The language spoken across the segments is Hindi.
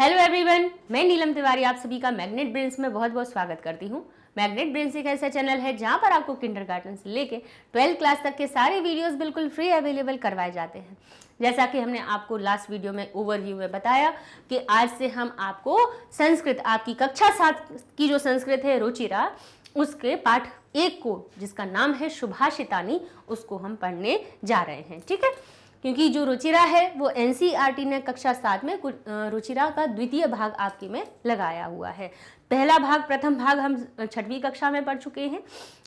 हेलो एवरीवन, मैं नीलम तिवारी आप सभी का मैग्नेट ब्रेन्स में बहुत बहुत स्वागत करती हूँ। मैग्नेट ब्रेन्स एक ऐसा चैनल है जहाँ पर आपको किंडरगार्टन से लेके 12th क्लास तक के सारे वीडियोस बिल्कुल फ्री अवेलेबल करवाए जाते हैं। जैसा कि हमने आपको लास्ट वीडियो में ओवरव्यू में बताया कि आज से हम आपको संस्कृत, आपकी कक्षा 7 की जो संस्कृत है रुचिरा, उसके पाठ 1 को जिसका नाम है सुभाषितानी, उसको हम पढ़ने जा रहे हैं। ठीक है, क्योंकि जो रुचिरा है वो एनसीईआरटी ने कक्षा 7 में रुचिरा का द्वितीय भाग आपके में लगाया हुआ है। पहला भाग, प्रथम भाग हम 6वीं कक्षा में पढ़ चुके हैं,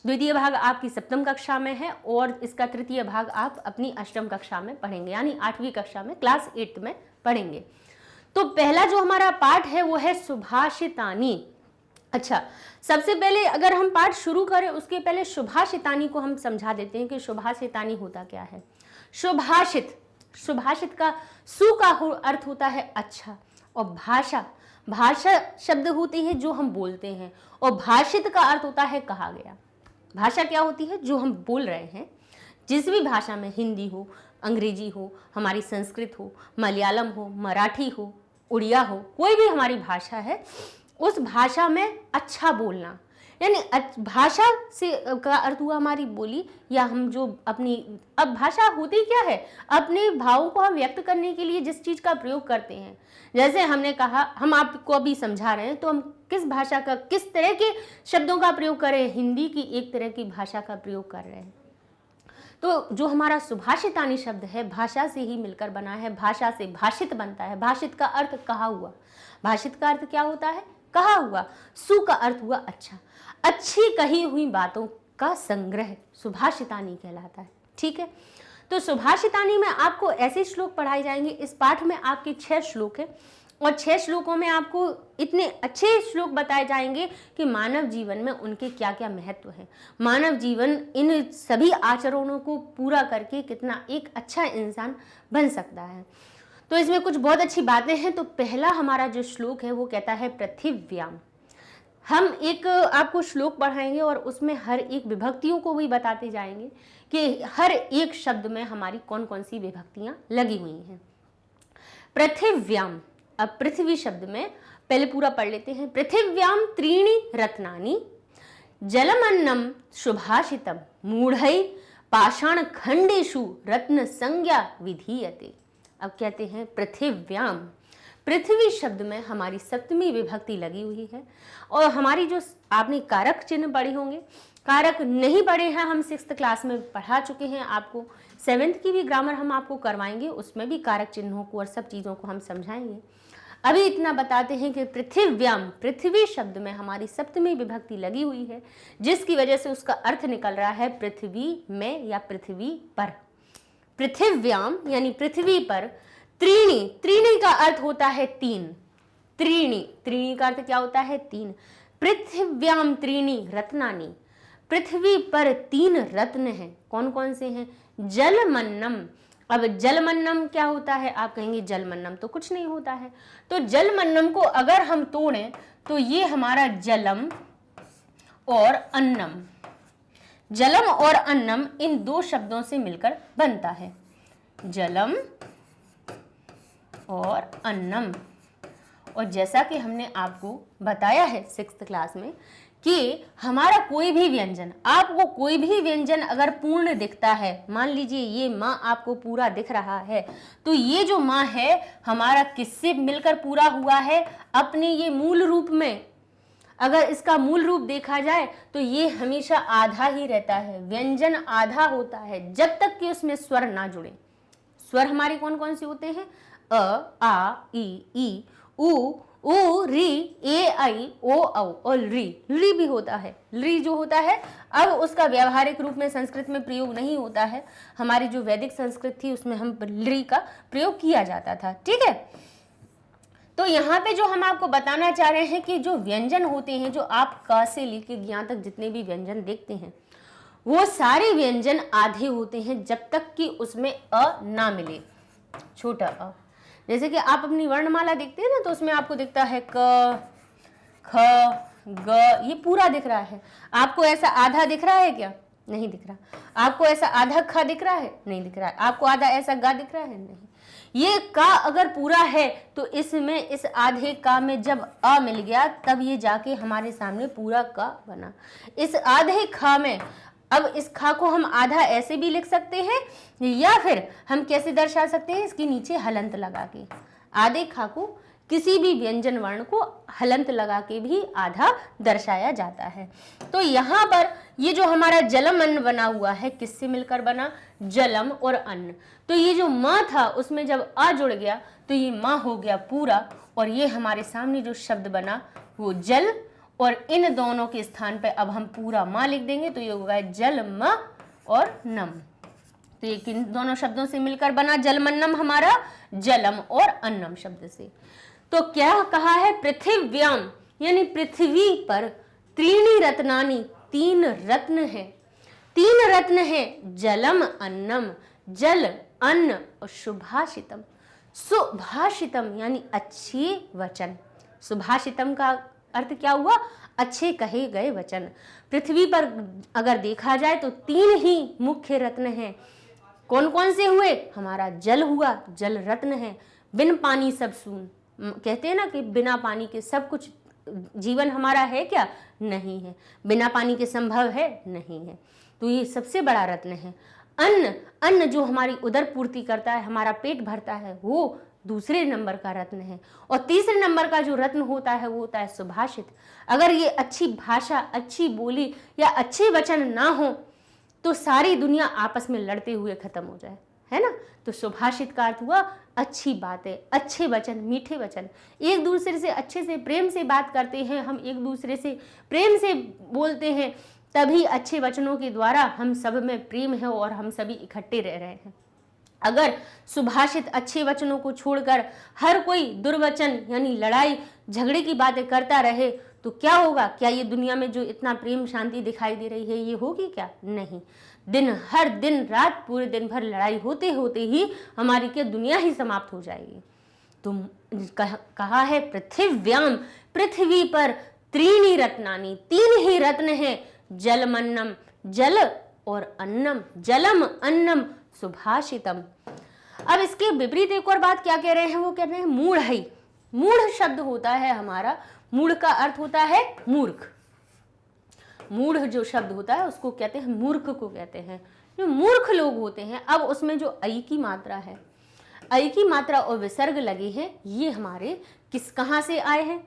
द्वितीय भाग आपकी 7वीं कक्षा में है और इसका तृतीय भाग आप अपनी 8वीं कक्षा में पढ़ेंगे, यानी 8वीं कक्षा में क्लास 8 में पढ़ेंगे। तो पहला जो हमारा पाठ है वो है सुभाषितानी। अच्छा, सबसे पहले अगर हम पाठ शुरू करें उसके पहले सुभाषितानी को हम समझा देते हैं कि सुभाषितानी होता क्या है। सुभाषित, सुभाषित का सु का अर्थ होता है अच्छा, और भाषा, भाषा शब्द होती है जो हम बोलते हैं, और भाषित का अर्थ होता है कहा गया। भाषा क्या होती है? जो हम बोल रहे हैं, जिस भी भाषा में, हिंदी हो, अंग्रेजी हो, हमारी संस्कृत हो, मलयालम हो, मराठी हो, उड़िया हो, कोई भी हमारी भाषा है, उस भाषा में अच्छा बोलना, यानी भाषा से का अर्थ हुआ हमारी बोली, या हम जो अपनी, अब भाषा होती क्या है? अपने भावों को हम व्यक्त करने के लिए जिस चीज़ का प्रयोग करते हैं। जैसे हमने कहा, हम आपको अभी समझा रहे हैं, तो हम किस भाषा का, किस तरह के शब्दों का प्रयोग कर रहे हैं? हिंदी की एक तरह की भाषा का प्रयोग कर रहे हैं। तो जो हमारा सुभाषितानी शब्द है भाषा से ही मिलकर बना है, भाषा से भाषित बनता है। भाषित का अर्थ कहा हुआ, भाषित का अर्थ क्या होता है? कहा हुआ। सु का अर्थ हुआ अच्छा, अच्छी कही हुई बातों का संग्रह सुभाषितानी कहलाता है। ठीक है, तो सुभाषितानी में आपको ऐसे श्लोक पढ़ाए जाएंगे। इस पाठ में आपके 6 श्लोक है और 6 श्लोकों में आपको इतने अच्छे श्लोक बताए जाएंगे कि मानव जीवन में उनके क्या क्या महत्व है, मानव जीवन इन सभी आचरणों को पूरा करके कितना एक अच्छा इंसान बन सकता है। तो इसमें कुछ बहुत अच्छी बातें हैं। तो पहला हमारा जो श्लोक है वो कहता है पृथिव्याम। हम एक आपको श्लोक पढ़ाएंगे और उसमें हर एक विभक्तियों को भी बताते जाएंगे कि हर एक शब्द में हमारी कौन कौन सी विभक्तियां लगी हुई हैं। पृथिव्याम, अब पृथ्वी शब्द में पहले पूरा पढ़ लेते हैं। पृथिव्याम त्रीणि रत्नानि जलमन्नम सुभाषितम मूढ़ै पाषाण खंडेषु रत्न संज्ञा विधीयते। अब कहते हैं पृथिव्याम, पृथ्वी शब्द में हमारी 7वीं विभक्ति लगी हुई है। और हमारी जो आपने कारक चिन्ह पढ़े होंगे, कारक नहीं पढ़े हैं, हम 6th क्लास में पढ़ा चुके हैं। आपको 7th की भी ग्रामर हम आपको करवाएंगे, उसमें भी कारक चिन्हों को और सब चीज़ों को हम समझाएंगे। अभी इतना बताते हैं कि पृथिव्याम, पृथ्वी शब्द में हमारी 7वीं विभक्ति लगी हुई है, जिसकी वजह से उसका अर्थ निकल रहा है पृथ्वी में या पृथ्वी पर। पृथिव्याम यानी पृथ्वी पर। त्रीणि, त्रीणि का अर्थ होता है 3। त्रीणि, त्रीणि का अर्थ क्या होता है? 3। पृथिव्याम त्रीणि रत्नानि, पृथ्वी पर 3 रत्न हैं। कौन कौन से हैं? जलमन्नम। अब जलमन्नम क्या होता है? आप कहेंगे जलमन्नम तो कुछ नहीं होता है। तो जलमन्नम को अगर हम तोड़ें तो ये हमारा जलम और अन्नम, जलम और अन्नम इन 2 शब्दों से मिलकर बनता है, जलम और अन्नम। और जैसा कि हमने आपको बताया है 6th क्लास में कि हमारा कोई भी व्यंजन, आपको कोई भी व्यंजन अगर पूर्ण दिखता है, मान लीजिए ये माँ आपको पूरा दिख रहा है, तो ये जो माँ है हमारा किससे मिलकर पूरा हुआ है? अपने ये मूल रूप में। अगर इसका मूल रूप देखा जाए तो ये हमेशा आधा ही रहता है, व्यंजन आधा होता है जब तक कि उसमें स्वर ना जुड़े। स्वर हमारे कौन कौन से होते हैं? अ, आ, ई, उ, री, ए, आई, ओ, औ और री। री भी होता है। री जो होता है अब उसका व्यावहारिक रूप में संस्कृत में प्रयोग नहीं होता है। हमारी जो वैदिक संस्कृत थी उसमें हम री का प्रयोग किया जाता था। ठीक है, तो यहाँ पे जो हम आपको बताना चाह रहे हैं कि जो व्यंजन होते हैं, जो आप क से लेके ज्ञ तक जितने भी व्यंजन देखते हैं, वो सारे व्यंजन आधे होते हैं जब तक कि उसमें अ ना मिले, छोटा अ। जैसे कि आप अपनी वर्णमाला देखते हैं ना, तो उसमें आपको दिखता है क, ख, ग, ये पूरा दिख रहा है। आपको ऐसा आधा दिख रहा है क्या? नहीं दिख रहा। आपको ऐसा आधा ख दिख रहा है? नहीं दिख रहा है। आपको आधा ऐसा ग दिख रहा है? नहीं। ये का अगर पूरा है तो इसमें इस आधे का में जब अ मिल गया तब ये जाके हमारे सामने पूरा का बना। इस आधे खा में अब इस खा को हम आधा ऐसे भी लिख सकते हैं या फिर हम कैसे दर्शा सकते हैं, इसके नीचे हलंत लगा के। आधे खा को किसी भी व्यंजन वर्ण को हलंत लगा के भी आधा दर्शाया जाता है। तो यहाँ पर ये जो हमारा जलम अन्न बना हुआ है किससे मिलकर बना, जलम और अन्न। तो ये जो माँ था उसमें जब आ जुड़ गया तो ये माँ हो गया पूरा, और ये हमारे सामने जो शब्द बना वो जल, और इन दोनों के स्थान पे अब हम पूरा माँ लिख देंगे तो ये होगा जल म और नम। तो ये किन दोनों शब्दों से मिलकर बना, जलमन्नम हमारा जलम और अन्नम शब्द से। तो क्या कहा है, पृथिव्याम यानी पृथ्वी पर त्रीणि रत्नानि, तीन रत्न है, तीन रत्न है, जलम अन्नम, जल अन्न और सुभाषितम। सुभाषितम यानी अच्छे वचन। सुभाषितम का अर्थ क्या हुआ, अच्छे कहे गए वचन। पृथ्वी पर अगर देखा जाए तो तीन ही मुख्य रत्न हैं। कौन कौन से हुए, हमारा जल हुआ, जल रत्न है। बिन पानी सब सून, कहते हैं ना कि बिना पानी के सब कुछ जीवन हमारा है क्या, नहीं है। बिना पानी के संभव है, नहीं है। तो ये सबसे बड़ा रत्न है। अन्न, अन्न जो हमारी उदर पूर्ति करता है, हमारा पेट भरता है, वो दूसरे नंबर का रत्न है। और तीसरे नंबर का जो रत्न होता है वो होता है सुभाषित। अगर ये अच्छी भाषा, अच्छी बोली या अच्छे वचन ना हो तो सारी दुनिया आपस में लड़ते हुए खत्म हो जाए, है ना। तो सुभाषित का अर्थ हुआ अच्छी बातें, अच्छे वचन, मीठे वचन। एक दूसरे से अच्छे से प्रेम से बात करते हैं, हम एक दूसरे से प्रेम से बोलते हैं, तभी अच्छे वचनों के द्वारा हम सब में प्रेम है और हम सभी इकट्ठे रह रहे हैं। अगर सुभाषित अच्छे वचनों को छोड़कर हर कोई दुर्वचन यानी लड़ाई झगड़े की बातें करता रहे तो क्या होगा, क्या ये दुनिया में जो इतना प्रेम शांति दिखाई दे रही है ये होगी क्या, नहीं। हर दिन रात पूरे दिन भर लड़ाई होते होते ही हमारी क्या दुनिया ही समाप्त हो जाएगी। तो कहा है पृथिव्याम, पृथ्वी पर त्रीणि रत्नानि, तीन ही रत्न है, जलमन्नम, जल और अन्नम, जलम अन्नम सुभाषितम। अब इसके विपरीत एक और बात क्या कह रहे हैं, वो कह रहे हैं मूढ़ है। मूढ़ शब्द होता है हमारा, मूढ़ का अर्थ होता है मूर्ख। मूढ़ जो शब्द होता है उसको कहते हैं, मूर्ख को कहते हैं, जो मूर्ख लोग होते हैं। अब उसमें जो ऐ की मात्रा है, ऐ की मात्रा और विसर्ग लगे हैं, ये हमारे कहाँ से आए हैं,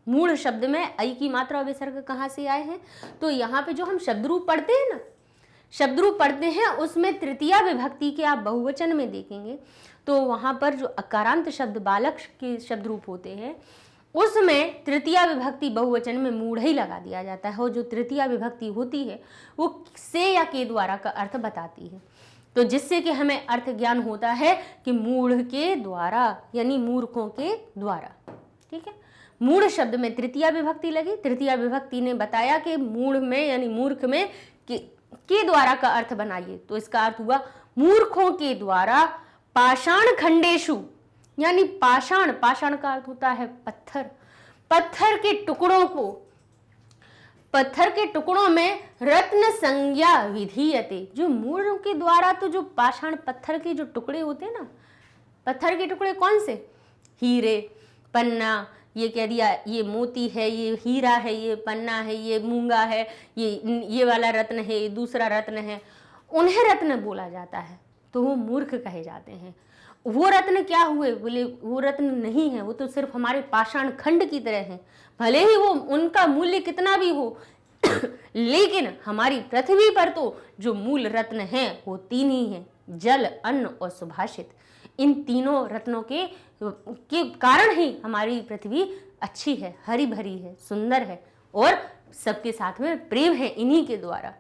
मूढ़ शब्द में ऐ की मात्रा और विसर्ग कहाँ से आए हैं। तो यहाँ पे जो हम शब्द रूप पढ़ते हैं ना, शब्द रूप पढ़ते हैं उसमें तृतीया विभक्ति के आप बहुवचन में देखेंगे तो वहाँ पर जो अकारांत शब्द बालक के शब्द रूप होते हैं उसमें तृतीया विभक्ति बहुवचन में मूढ़ ही लगा दिया जाता है, और जो तृतीया विभक्ति होती है वो से या के द्वारा का अर्थ बताती है। तो जिससे कि हमें अर्थ ज्ञान होता है कि मूढ़ के द्वारा यानी मूर्खों के द्वारा, ठीक है। मूढ़ शब्द में तृतीया विभक्ति लगी, तृतीया विभक्ति ने बताया कि मूढ़ में यानी मूर्ख में के द्वारा का अर्थ बनाइए, तो इसका अर्थ हुआ मूर्खों के द्वारा पाषाण खंडेशु, यानी पाषाण, पाषाण का अर्थ होता है पत्थर, पत्थर के टुकड़ों को, पत्थर के टुकड़ों में रत्न संज्ञा विधीयते, जो मूढ़ों के द्वारा तो जो पाषाण पत्थर के जो टुकड़े होते हैं ना, पत्थर के टुकड़े कौन से, हीरे, पन्ना, ये कह दिया ये मोती है, ये हीरा है, ये पन्ना है, ये मूंगा है, ये वाला रत्न है, ये दूसरा रत्न है, उन्हें रत्न बोला जाता है, तो वो मूर्ख कहे जाते हैं। वो रत्न क्या हुए, बोले वो रत्न नहीं है, वो तो सिर्फ हमारे पाषाण खंड की तरह हैं, भले ही वो उनका मूल्य कितना भी हो लेकिन हमारी पृथ्वी पर तो जो मूल रत्न है वो तीन ही हैं, जल, अन्न और सुभाषित। इन तीनों रत्नों के कारण ही हमारी पृथ्वी अच्छी है, हरी भरी है, सुंदर है और सबके साथ में प्रेम है इन्हीं के द्वारा।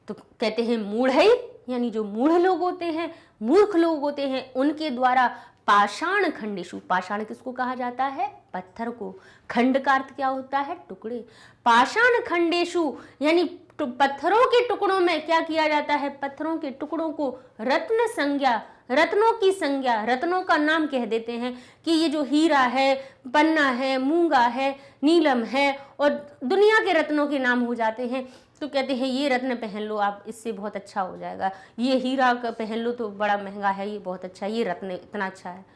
तो कहते हैं मूढ़ है, यानी जो मूढ़ लोग होते हैं, मूर्ख लोग होते हैं, उनके द्वारा पाषाण खंडेशु, पाषाण किसको कहा जाता है, पत्थर को, खंड का अर्थ क्या होता है, टुकड़े, पाषाण खंडेशु यानी पत्थरों के टुकड़ों में क्या किया जाता है, पत्थरों के टुकड़ों को रत्न संज्ञा, रत्नों की संज्ञा, रत्नों का नाम कह देते हैं कि ये जो हीरा है, पन्ना है, मूंगा है, नीलम है और दुनिया के रत्नों के नाम हो जाते हैं, तो कहते हैं ये रत्न पहन लो आप, इससे बहुत अच्छा हो जाएगा, ये हीरा का पहन लो तो बड़ा महंगा है, ये बहुत अच्छा है, ये रत्न इतना अच्छा है।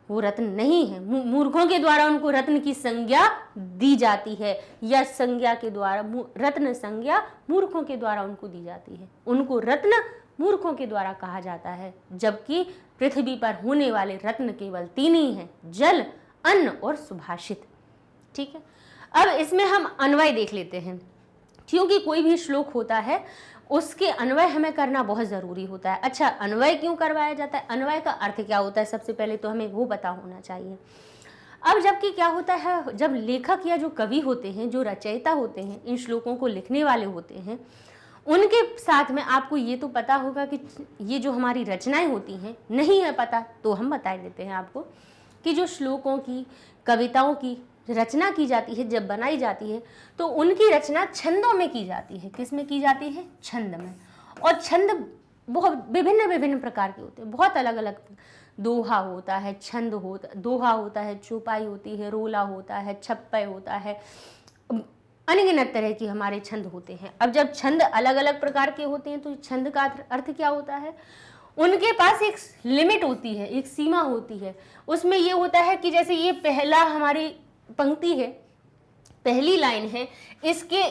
वो रत्न नहीं है। मूर्खों के द्वारा उनको रत्न की संज्ञा दी जाती है, या संज्ञा के द्वारा रत्न संज्ञा मूर्खों के द्वारा उनको दी जाती है। उनको रत्न मूर्खों के द्वारा कहा जाता है, जबकि पृथ्वी पर होने वाले रत्न केवल 3 ही हैं, जल, अन्न और सुभाषित। ठीक है, अब इसमें हम अन्वय देख लेते हैं, क्योंकि कोई भी श्लोक होता है उसके अन्वय हमें करना बहुत ज़रूरी होता है। अच्छा, अन्वय क्यों करवाया जाता है, अन्वय का अर्थ क्या होता है, सबसे पहले तो हमें वो पता होना चाहिए। अब जबकि क्या होता है, जब लेखक या जो कवि होते हैं, जो रचयिता होते हैं, इन श्लोकों को लिखने वाले होते हैं, उनके साथ में आपको ये तो पता होगा कि ये जो हमारी रचनाएं होती हैं, नहीं है पता तो हम बता देते हैं आपको कि जो श्लोकों की, कविताओं की रचना की जाती है, जब बनाई जाती है तो उनकी रचना छंदों में की जाती है। किस में की जाती है, छंद में। और छंद बहुत विभिन्न विभिन्न प्रकार के होते हैं, बहुत अलग अलग। दोहा होता है, छंद होता, दोहा होता है, चौपाई होती है, रोला होता है, छप्पय होता है, अनगिनत तरह की हमारे छंद होते हैं। अब जब छंद अलग अलग प्रकार के होते हैं तो छंद का अर्थ क्या होता है, उनके पास एक लिमिट होती है, एक सीमा होती है। उसमें ये होता है कि जैसे ये पहला हमारी पंक्ति है, पहली लाइन है, इसके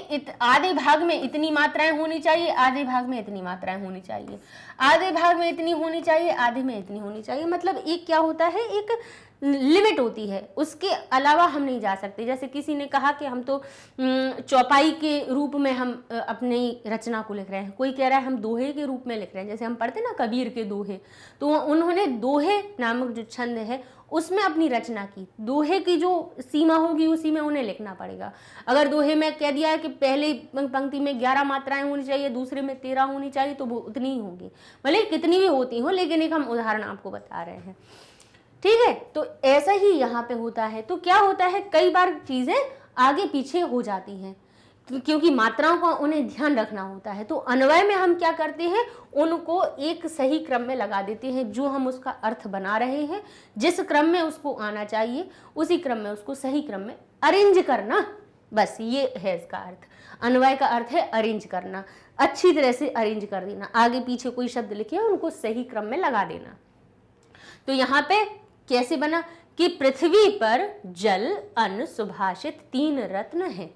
आधे भाग में इतनी मात्राएं होनी चाहिए, आधे भाग में इतनी मात्राएं होनी चाहिए, आधे भाग में इतनी होनी चाहिए, आधे में इतनी होनी चाहिए। मतलब एक क्या होता है, एक लिमिट होती है, उसके अलावा हम नहीं जा सकते। जैसे किसी ने कहा कि हम तो चौपाई के रूप में हम अपनी रचना को लिख रहे हैं, कोई कह रहा है हम दोहे के रूप में लिख रहे हैं, जैसे हम पढ़ते ना कबीर के दोहे, तो उन्होंने दोहे नामक जो छंद है उसमें अपनी रचना की। दोहे की जो सीमा होगी उसी में उन्हें लिखना पड़ेगा। अगर दोहे में कह दिया है कि पहली पंक्ति में 11 मात्राएं होनी चाहिए, दूसरे में 13 होनी चाहिए, तो वो उतनी ही होंगी, भले कितनी भी होती हो, लेकिन एक हम उदाहरण आपको बता रहे हैं। ठीक है, तो ऐसा ही यहाँ पे होता है। तो क्या होता है, कई बार चीजें आगे पीछे हो जाती हैं, क्योंकि मात्राओं का उन्हें ध्यान रखना होता है। तो अन्वय में हम क्या करते हैं, उनको एक सही क्रम में लगा देते हैं। जो हम उसका अर्थ बना रहे हैं, जिस क्रम में उसको आना चाहिए, उसी क्रम में उसको सही क्रम में अरेंज करना, बस ये है इसका अर्थ। अन्वय का अर्थ है अरेंज करना, अच्छी तरह से अरेंज कर देना, आगे पीछे कोई शब्द लिखे उनको सही क्रम में लगा देना। तो यहाँ पे कैसे बना कि पृथ्वी पर जल, अन्न, सुभाषित 3 रत्न हैं।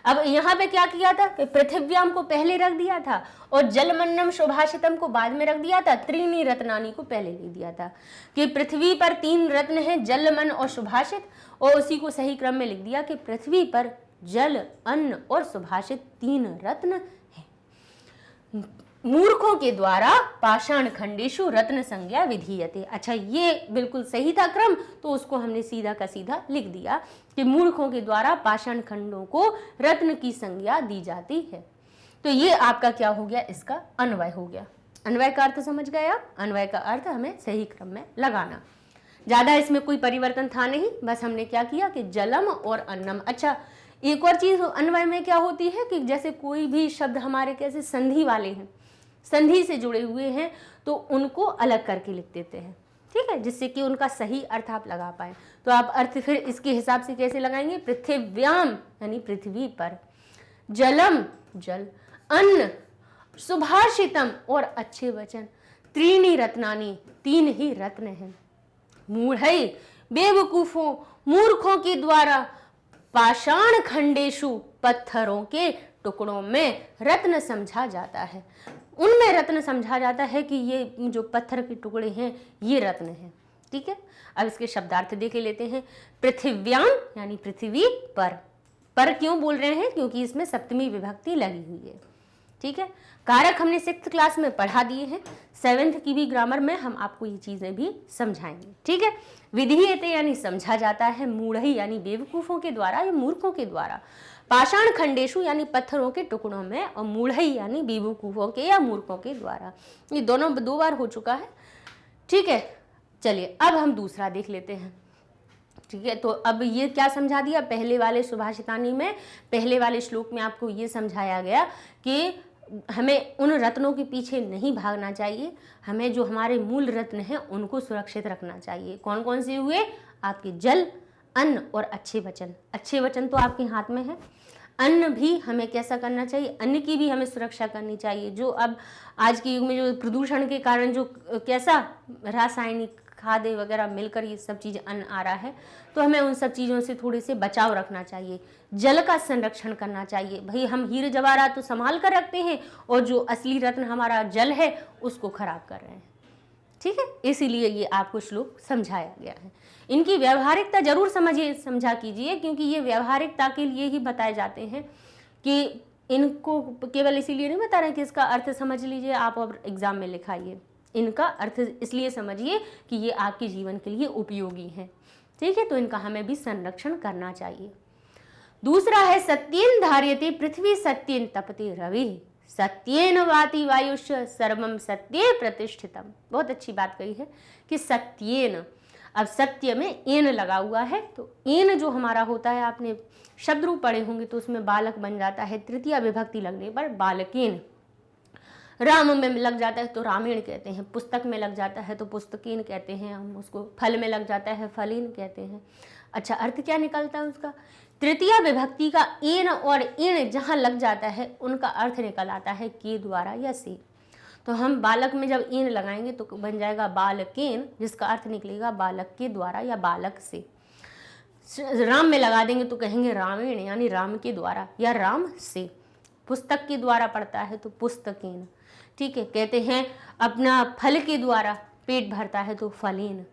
अब यहाँ पे क्या किया था कि पृथिव्याम को पहले रख दिया था और जलमन्नम सुभाषितम को बाद में रख दिया था, त्रीणी रत्नानी को पहले ले दिया था कि पृथ्वी पर 3 रत्न हैं, जल, मन और सुभाषित, और उसी को सही क्रम में लिख दिया कि पृथ्वी पर जल, अन्न और सुभाषित 3 रत्न हैं। मूर्खों के द्वारा पाषाण खंडेशु रत्न संज्ञा विधीयते। अच्छा, ये बिल्कुल सही था क्रम, तो उसको हमने सीधा का सीधा लिख दिया कि मूर्खों के द्वारा पाषाण खंडों को रत्न की संज्ञा दी जाती है। तो ये आपका क्या हो गया, इसका अन्वय हो गया। अन्वय का अर्थ समझ गए आप, अन्वय का अर्थ हमें सही क्रम में लगाना। ज्यादा इसमें कोई परिवर्तन था नहीं, बस हमने क्या किया कि जलम और अन्नम। अच्छा, एक और चीज अन्वय में क्या होती है कि जैसे कोई भी शब्द हमारे कैसे संधि वाले हैं, संधि से जुड़े हुए हैं, तो उनको अलग करके लिख देते हैं। ठीक है, जिससे कि उनका सही अर्थ आप लगा पाए। तो आप अर्थ फिर इसके हिसाब से कैसे लगाएंगे, पृथिव्याम यानी पृथ्वी पर, जलम जल, अन्न, सुभाषितम और अच्छे वचन, त्रीणी रत्नानी 3 ही रत्न हैं। मूढ़ई बेवकूफों, मूर्खों के द्वारा पाषाण खंडेशु पत्थरों के टुकड़ों में रत्न समझा जाता है। उनमें रत्न समझा जाता है कि ये जो पत्थर के टुकड़े हैं ये रत्न हैं। ठीक है, अब इसके शब्दार्थ देख लेते हैं। पृथिव्याम यानी पृथ्वी पर क्यों बोल रहे हैं, क्योंकि इसमें सप्तमी विभक्ति लगी हुई है। ठीक है, कारक हमने 6th क्लास में पढ़ा दिए हैं, 7th की भी ग्रामर में हम आपको ये चीजें भी समझाएंगे। ठीक है, विधीयते यानी समझा जाता है, मूढ़ई यानी बेवकूफों के द्वारा या मूर्खों के द्वारा, पाषाण खंडेशु यानी पत्थरों के टुकड़ों में, और मूढ़ई यानी बेवकूफों के या मूर्खों के द्वारा। ये दोनों 2 बार हो चुका है। ठीक है, चलिए अब हम दूसरा देख लेते हैं। ठीक है, तो अब ये क्या समझा दिया, पहले वाले सुभाषितानी में, पहले वाले श्लोक में आपको ये समझाया गया कि हमें उन रत्नों के पीछे नहीं भागना चाहिए, हमें जो हमारे मूल रत्न हैं उनको सुरक्षित रखना चाहिए। कौन कौन से हुए, आपके जल, अन्न और अच्छे वचन। अच्छे वचन तो आपके हाथ में है, अन्न भी हमें कैसा करना चाहिए, अन्न की भी हमें सुरक्षा करनी चाहिए। जो अब आज के युग में जो प्रदूषण के कारण जो कैसा रासायनिक खाद्य वगैरह मिलकर ये सब चीज़ अन्न आ रहा है, तो हमें उन सब चीज़ों से थोड़े से बचाव रखना चाहिए। जल का संरक्षण करना चाहिए। भाई हम हीरे जवाहरात तो संभाल कर रखते हैं और जो असली रत्न हमारा जल है उसको खराब कर रहे हैं, ठीक है। इसीलिए ये आपको श्लोक समझाया गया है। इनकी व्यवहारिकता जरूर समझा कीजिए, क्योंकि ये व्यवहारिकता के लिए ही बताए जाते हैं कि इनको केवल इसीलिए नहीं बता रहे कि इसका अर्थ समझ लीजिए आप और एग्जाम में लिखाइए। इनका अर्थ इसलिए समझिए कि ये आपके जीवन के लिए उपयोगी है, ठीक है। तो इनका हमें भी संरक्षण करना चाहिए। दूसरा है सत्येन धार्यते पृथ्वी सत्येन तपते रवि सत्येन वाति वायुष्य सर्वम सत्ये प्रतिष्ठितम। बहुत अच्छी बात कही है कि सत्येन, अब सत्य में एन लगा हुआ है, तो एन जो हमारा होता है, आपने शब्द रूप पढ़े होंगे तो उसमें बालक बन जाता है, तृतीया विभक्ति लगने पर बालकेन। राम में लग जाता है तो रामेण कहते हैं, पुस्तक में लग जाता है तो पुस्तकेन कहते हैं हम उसको, फल में लग जाता है फलेन कहते हैं। अच्छा, अर्थ क्या निकलता है उसका? तृतीया विभक्ति का एन और इण जहाँ लग जाता है उनका अर्थ निकल आता है के द्वारा या से। तो हम बालक में जब इन लगाएंगे तो बन जाएगा बालकेन, जिसका अर्थ निकलेगा बालक के द्वारा या बालक से। राम में लगा देंगे तो कहेंगे रामेण, यानी राम के द्वारा या राम से। पुस्तक के द्वारा पढ़ता है तो पुस्तकेन, ठीक है। कहते हैं अपना फल के द्वारा पेट भरता है तो फलेन।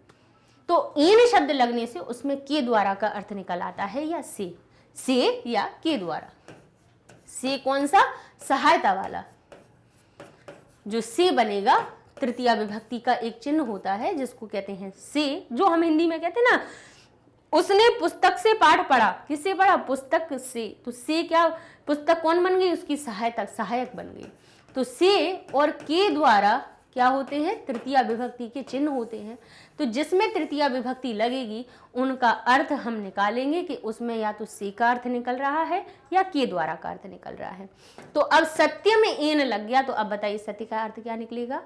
तो इन शब्द लगने से उसमें के द्वारा का अर्थ निकल आता है या से या के द्वारा। से कौन सा? सहायता वाला। जो से बनेगा तृतीया विभक्ति का एक चिन्ह होता है जिसको कहते हैं से, जो हम हिंदी में कहते हैं ना, उसने पुस्तक से पाठ पढ़ा। किससे पढ़ा? पुस्तक से। तो से क्या, पुस्तक कौन बन गई? उसकी सहायक बन गई। तो से और के द्वारा क्या होते हैं? तृतीया विभक्ति के चिन्ह होते हैं। तो जिसमें तृतीया विभक्ति लगेगी उनका अर्थ हम निकालेंगे कि उसमें या तो से का अर्थ निकल रहा है या के द्वारा का अर्थ निकल रहा है। तो अब सत्य में एन लग गया, तो अब बताइए सत्य का अर्थ क्या निकलेगा?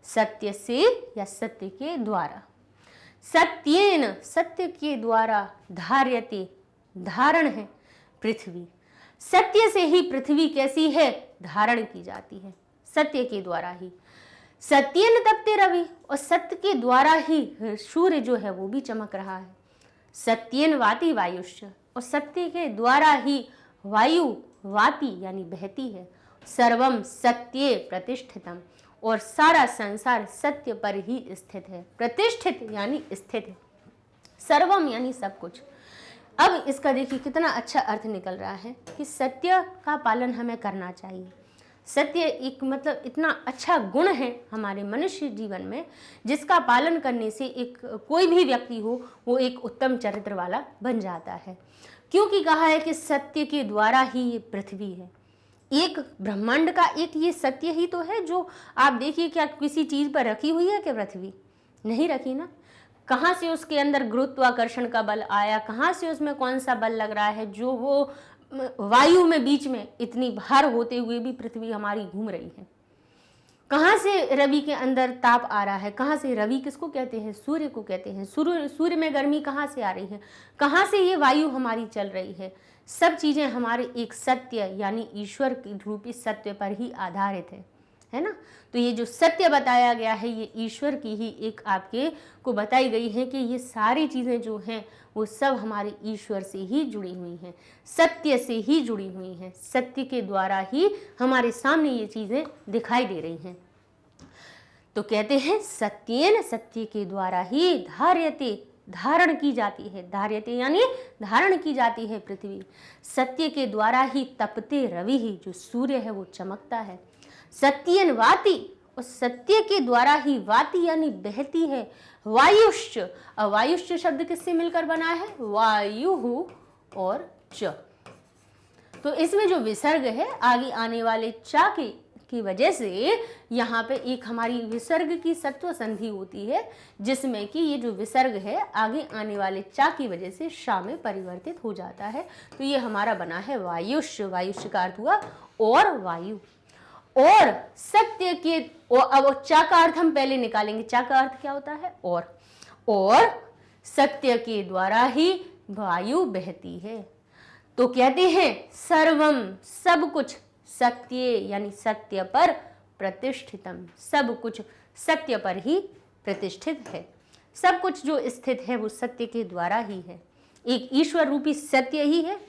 सत्य से या सत्य के द्वारा। सत्येन, सत्य के द्वारा, धार्यते, धारण है पृथ्वी। सत्य से ही पृथ्वी कैसी है? धारण की जाती है, सत्य के द्वारा ही। सत्येन तपते रवि, और सत्य के द्वारा ही सूर्य जो है वो भी चमक रहा है। सत्येन वाति वायुष्य, और सत्य के द्वारा ही वायु वाति यानी बहती है। सर्वम सत्ये प्रतिष्ठितम, और सारा संसार सत्य पर ही स्थित है। प्रतिष्ठित यानी स्थित है, सर्वम यानी सब कुछ। अब इसका देखिए कितना अच्छा अर्थ निकल रहा है कि सत्य का पालन हमें करना चाहिए। सत्य एक मतलब इतना अच्छा गुण है हमारे मनुष्य जीवन में, जिसका पालन करने से एक कोई भी व्यक्ति हो वो एक उत्तम चरित्र वाला बन जाता है। क्योंकि कहा है कि सत्य के द्वारा ही ये पृथ्वी है। एक ब्रह्मांड का एक ये सत्य ही तो है। जो आप देखिए, क्या किसी चीज पर रखी हुई है क्या पृथ्वी? नहीं रखी ना। कहाँ से उसके अंदर गुरुत्वाकर्षण का बल आया, कहाँ से उसमें कौन सा बल लग रहा है, जो वो वायु में बीच में इतनी भार होते हुए भी पृथ्वी हमारी घूम रही है। कहाँ से रवि के अंदर ताप आ रहा है, कहाँ से, रवि किसको कहते हैं? सूर्य को कहते हैं। सूर्य में गर्मी कहाँ से आ रही है, कहाँ से ये वायु हमारी चल रही है। सब चीज़ें हमारे एक सत्य यानी ईश्वर के रूपी सत्य पर ही आधारित है ना। तो ये जो सत्य बताया गया है ये ईश्वर की ही एक आपके को बताई गई है कि ये सारी चीज़ें जो हैं वो सब हमारे ईश्वर से ही जुड़ी हुई हैं, सत्य से ही जुड़ी हुई हैं। सत्य के द्वारा ही हमारे सामने ये चीज़ें दिखाई दे रही हैं। तो कहते हैं सत्येन, सत्य के द्वारा ही धार्यते, धारण की जाती है। धार्यते यानी धारण की जाती है पृथ्वी। सत्य के द्वारा ही तपते रवि ही, जो सूर्य है वो चमकता है। सत्येन वाति, और सत्य के द्वारा ही वाति यानी बहती है। वायुश्च, और वायुश्च शब्द किससे मिलकर बना है? वायु और च। तो इसमें जो विसर्ग है आगे आने वाले चा की वजह से यहाँ पे एक हमारी विसर्ग की सत्व संधि होती है, जिसमें कि ये जो विसर्ग है आगे आने वाले चा की वजह से शा में परिवर्तित हो जाता है। तो ये हमारा बना है वायुष्य। वायुष्य का अर्थ हुआ और वायु। और सत्य के, अब चा का अर्थ हम पहले निकालेंगे। चा का अर्थ क्या होता है? और सत्य के द्वारा ही वायु बहती है। तो कहते हैं सर्वम, सब कुछ, सत्य यानी सत्य पर प्रतिष्ठितम, सब कुछ सत्य पर ही प्रतिष्ठित है। सब कुछ जो स्थित है वो सत्य के द्वारा ही है। एक ईश्वर रूपी सत्य ही है।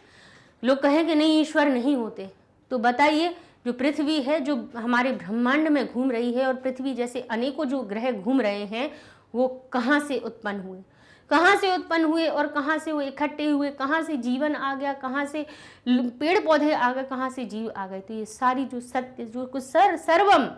लोग कहें कि नहीं ईश्वर नहीं होते, तो बताइए जो पृथ्वी है, जो हमारे ब्रह्मांड में घूम रही है, और पृथ्वी जैसे अनेकों जो ग्रह घूम रहे हैं, वो कहाँ से उत्पन्न हुए, कहाँ से उत्पन्न हुए और कहाँ से वो इकट्ठे हुए, कहाँ से जीवन आ गया, कहाँ से पेड़ पौधे आ गए, कहाँ से जीव आ गए। तो ये सारी जो सत्य, जो कुछ सर्वम,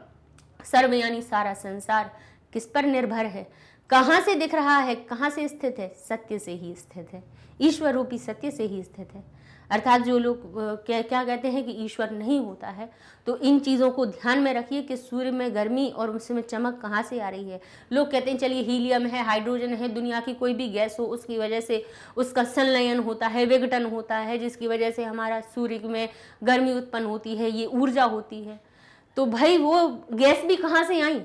सर्व यानी सारा संसार किस पर निर्भर है, कहाँ से दिख रहा है, कहाँ से स्थित है, सत्य से ही स्थित है, ईश्वर रूपी सत्य से ही स्थित है। अर्थात जो लोग क्या कहते हैं कि ईश्वर नहीं होता है, तो इन चीज़ों को ध्यान में रखिए कि सूर्य में गर्मी और उसमें चमक कहाँ से आ रही है। लोग कहते हैं चलिए हीलियम है, हाइड्रोजन है, दुनिया की कोई भी गैस हो, उसकी वजह से उसका संलयन होता है, विघटन होता है, जिसकी वजह से हमारा सूर्य में गर्मी उत्पन्न होती है, ये ऊर्जा होती है। तो भाई वो गैस भी कहाँ से आई,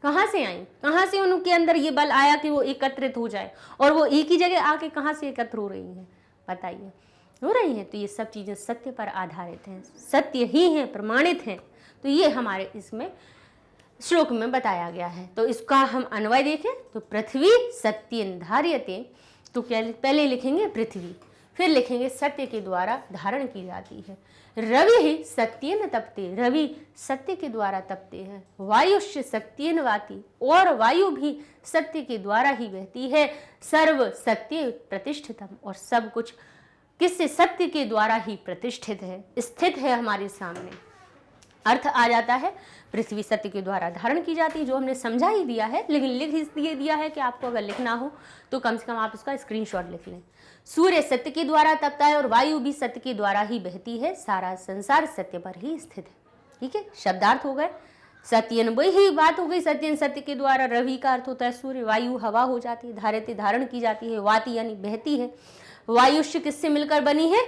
कहाँ से आई, कहाँ से उनके अंदर ये बल आया कि वो एकत्रित हो जाए, और वो एक ही जगह आके कहाँ से एकत्र हो रही है, बताइए, हो रही हैं। तो ये सब चीज़ें सत्य पर आधारित हैं, सत्य ही हैं, प्रमाणित हैं। तो ये हमारे इसमें श्लोक में बताया गया है। तो इसका हम अन्वय देखें तो पृथ्वी सत्येन धार्यते, तो क्या पहले लिखेंगे पृथ्वी, फिर लिखेंगे सत्य के द्वारा धारण की जाती है। रवि ही सत्येन तपते, रवि सत्य के द्वारा तपते हैं। वायुष्य सत्येन वाति, और वायु भी सत्य के द्वारा ही बहती है। सर्व सत्य प्रतिष्ठितम, और सब कुछ किससे, सत्य के द्वारा ही प्रतिष्ठित है, स्थित है हमारे सामने। अर्थ आ जाता है पृथ्वी सत्य के द्वारा धारण की जाती है, जो हमने समझा ही दिया है, लेकिन लिख इसलिए दिया है कि आपको अगर लिखना हो तो कम से कम आप उसका स्क्रीनशॉट लिख लें। सूर्य सत्य के द्वारा तपता है और वायु भी सत्य के द्वारा ही बहती है। सारा संसार सत्य पर ही स्थित है। ठीक है, शब्दार्थ हो गए। सत्यन वही बात हो गई, सत्यन सत्य के द्वारा। रवि का अर्थ होता है सूर्य, वायु हवा हो जाती है, धारित धारण की जाती है, वाति यानी बहती है। वायुष्य किससे मिलकर बनी है,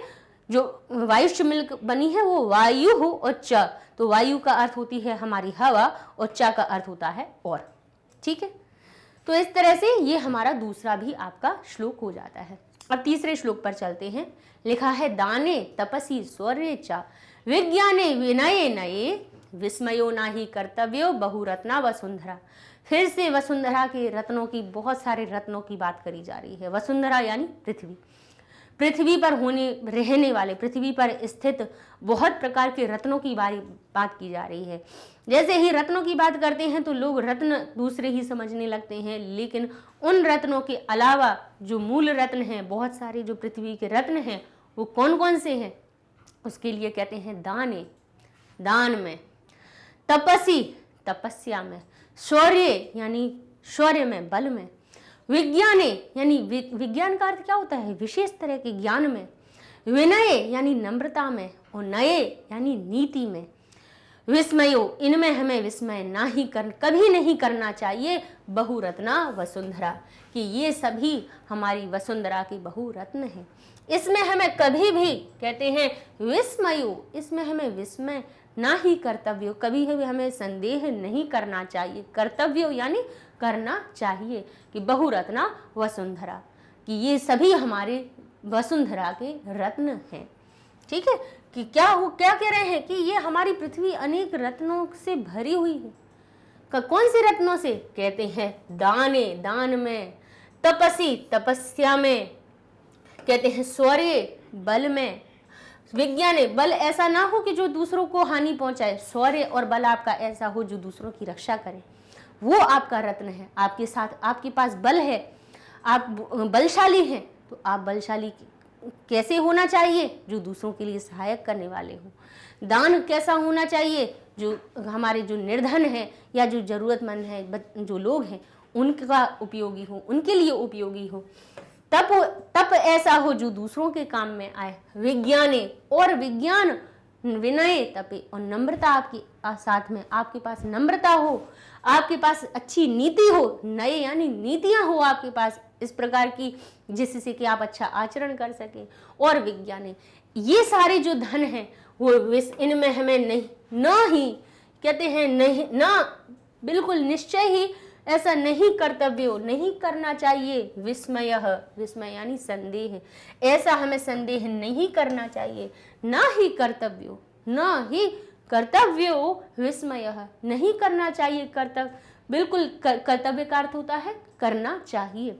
जो वायुष्य मिलकर बनी है वो वायु हो, और च, तो वायु का अर्थ होती है हमारी हवा, और च का अर्थ होता है और। ठीक है, तो इस तरह से ये हमारा दूसरा भी आपका श्लोक हो जाता है। अब तीसरे श्लोक पर चलते हैं। लिखा है दाने तपसी शौर्ये च विज्ञाने विनये नये विस्मयो नाही कर्तव्यो बहुरत्ना वसुंधरा। फिर से वसुंधरा के रत्नों की, बहुत सारे रत्नों की बात करी जा रही है। वसुंधरा यानी पृथ्वी, पृथ्वी पर रहने वाले, पृथ्वी पर स्थित बहुत प्रकार के रत्नों की बात की जा रही है। जैसे ही रत्नों की बात करते हैं तो लोग रत्न दूसरे ही समझने लगते हैं, लेकिन उन रत्नों के अलावा जो मूल रत्न हैं, बहुत सारे जो पृथ्वी के रत्न हैं, वो कौन कौन से हैं, उसके लिए कहते हैं दाने, दान में, तपसी तपस्या में, शौर्य यानी शौर्य में, बल में, विज्ञाने यानी विज्ञान का अर्थ क्या होता है, विशेष तरह के ज्ञान में, विनय यानी नम्रता में, और नये यानी नीति में, विस्मयो इनमें हमें विस्मय कभी नहीं करना चाहिए, बहुरत्ना वसुंधरा, कि ये सभी हमारी वसुंधरा की बहुरत्न है। इसमें हमें कभी भी, कहते हैं विस्मयो, इसमें हमें विस्मय ना ही कर्तव्य, कभी भी हमें संदेह नहीं करना चाहिए। कर्तव्य यानी करना चाहिए, कि बहुरत्ना वसुंधरा, कि ये सभी हमारे वसुंधरा के रत्न हैं। ठीक है, कि क्या कह रहे हैं कि ये हमारी पृथ्वी अनेक रत्नों से भरी हुई है। कौन से रत्नों से, कहते हैं दाने, दान में, तपसी तपस्या में, कहते हैं शौर्य बल में, विज्ञाने बल ऐसा ना हो कि जो दूसरों को हानि पहुंचाए, शौर्य और बल आपका ऐसा हो जो दूसरों की रक्षा करे, वो आपका रत्न है। आपके साथ, आपके पास बल है, आप बलशाली हैं, तो आप बलशाली कैसे होना चाहिए, जो दूसरों के लिए सहायक करने वाले हों। दान कैसा होना चाहिए, जो हमारे जो निर्धन हैं या जो ज़रूरतमंद हैं, जो लोग हैं, उनका उपयोगी हो, उनके लिए उपयोगी हो। तप ऐसा हो जो दूसरों के काम में आए। विज्ञाने, और विज्ञान, विनय तपे, और नम्रता आपकी साथ में, आपके पास नम्रता हो, आपके पास अच्छी नीति हो, नए यानी नीतियां हो आपके पास इस प्रकार की, जिससे कि आप अच्छा आचरण कर सकें। और विज्ञाने, ये सारे जो धन हैं वो इनमें हमें नहीं, ना ही कहते हैं नहीं, ना बिल्कुल निश्चय ही ऐसा नहीं कर्तव्यो, नहीं करना चाहिए। विस्मयः, विस्मय यानी संदेह, ऐसा हमें संदेह नहीं करना चाहिए। ना ही कर्तव्यो, ना ही कर्तव्यो विस्मयः, नहीं करना चाहिए कर्तव्य, बिल्कुल कर्तव्य का अर्थ होता है करना चाहिए,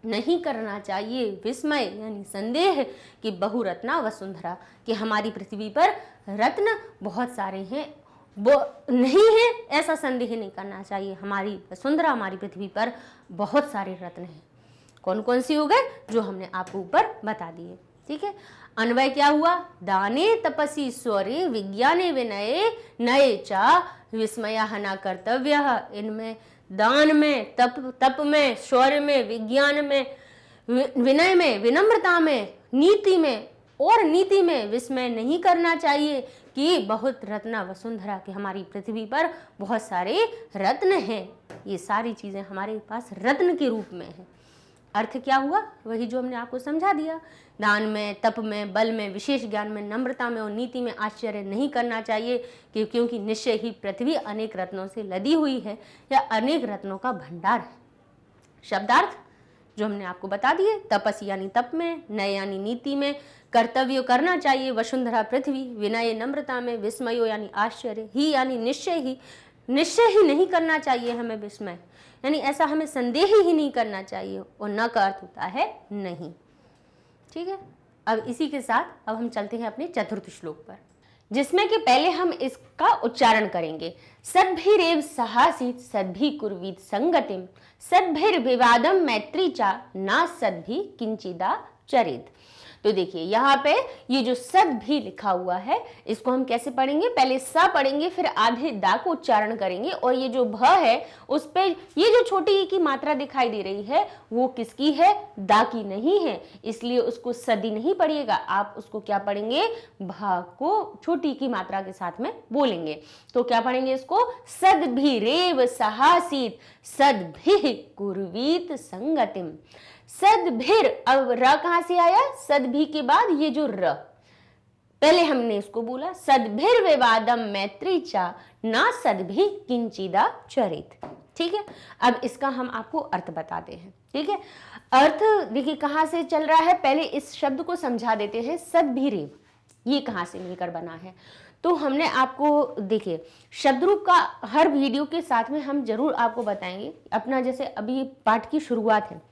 नहीं करना चाहिए। विस्मय यानी संदेह कि बहुरत्ना वसुंधरा, कि हमारी पृथ्वी पर रत्न बहुत सारे हैं, वो नहीं है ऐसा संदेह नहीं करना चाहिए। हमारी वसुंधरा, हमारी पृथ्वी पर बहुत सारे रत्न हैं। कौन कौन सी हो गए जो हमने आपको ऊपर बता दिए, ठीक है। अन्वय क्या हुआ? दाने तपसी स्वरे विज्ञाने विनये नये चा विस्मयः न कर्तव्यः। इनमें दान में, तप में, शौर्य में, विज्ञान में, विनय में, विनम्रता में, नीति में और नीति में विस्मय नहीं करना चाहिए कि बहुत रत्न वसुंधरा, के हमारी पृथ्वी पर बहुत सारे रत्न हैं। ये सारी चीजें हमारे पास रत्न के रूप में हैं। अर्थ क्या हुआ? वही जो हमने आपको समझा दिया। दान में, तप में, बल में, विशेष ज्ञान में, नम्रता में और नीति में आश्चर्य नहीं करना चाहिए क्योंकि निश्चय ही पृथ्वी अनेक रत्नों से लदी हुई है या अनेक रत्नों का भंडार है। शब्दार्थ जो हमने आपको बता दिए, तपस यानी तप में, नय यानी नीति में, कर्तव्य करना चाहिए वसुंधरा पृथ्वी, विनय नम्रता में, विस्मयो यानी आश्चर्य, ही यानी निश्चय ही नहीं करना चाहिए हमें विस्मय, यानी ऐसा हमें संदेह ही नहीं करना चाहिए। और न का अर्थ होता है नहीं, ठीक है। अब इसी के साथ अब हम चलते हैं अपने चतुर्थ श्लोक पर, जिसमें कि पहले हम इसका उच्चारण करेंगे। सद्भिरेव सहासीत सद्भि कुर्वीत संगतिम सद्भिर्विवादम मैत्री चा ना सद्भि किंचिदा चरित। तो देखिए यहाँ पे ये जो सद भी लिखा हुआ है इसको हम कैसे पढ़ेंगे? पहले स पढ़ेंगे, फिर आधे दा को उच्चारण करेंगे और ये जो भ है उस पे ये जो छोटी ई की मात्रा दिखाई दे रही है वो किसकी है? दा की नहीं है, इसलिए उसको सदी नहीं पढ़िएगा, आप उसको क्या पढ़ेंगे? भा को छोटी की मात्रा के साथ में बोलेंगे। तो क्या पढ़ेंगे इसको? सद्भिरेव सहासीत सद्भिः कुर्वीत संगतिम। सद्भिर, अब र कहां से आया? सद्भि के बाद ये जो र, पहले हमने इसको बोला सद्भिर विवादम मैत्री चा ना सद्भि किंचिदा चरित, ठीक है। अब इसका हम आपको अर्थ बताते हैं, ठीक है। अर्थ देखिए कहां से चल रहा है, पहले इस शब्द को समझा देते हैं। सद्भिरेव ये कहां से मिलकर बना है? तो हमने आपको देखिए शब्द रूप का हर वीडियो के साथ में हम जरूर आपको बताएंगे। अपना जैसे अभी पाठ की शुरुआत है,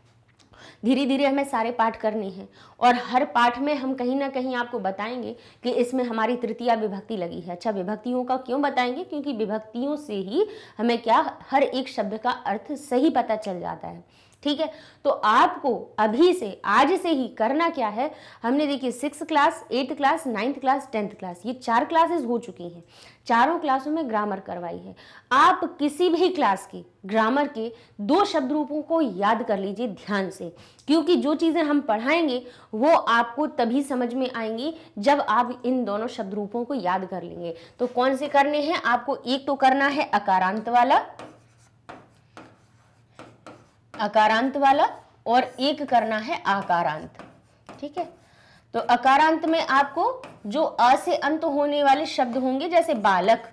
धीरे धीरे हमें सारे पाठ करने हैं और हर पाठ में हम कहीं ना कहीं आपको बताएंगे कि इसमें हमारी तृतीया विभक्ति लगी है। अच्छा, विभक्तियों का क्यों बताएंगे? क्योंकि विभक्तियों से ही हमें क्या हर एक शब्द का अर्थ सही पता चल जाता है, ठीक है। तो आपको अभी से, आज से ही करना क्या है, हमने देखिए 6th class, 8th class, 9th class, 10th class, ये 4 क्लासेस हो चुकी हैं। चारों क्लासों में ग्रामर करवाई है। आप किसी भी क्लास की ग्रामर के 2 शब्द रूपों को याद कर लीजिए ध्यान से, क्योंकि जो चीजें हम पढ़ाएंगे वो आपको तभी समझ में आएंगी जब आप इन दोनों शब्द रूपों को याद कर लेंगे। तो कौन से करने हैं आपको? एक तो करना है अकारांत वाला और एक करना है आकारांत, ठीक है। तो अकारांत में आपको जो अ से अंत होने वाले शब्द होंगे, जैसे बालक,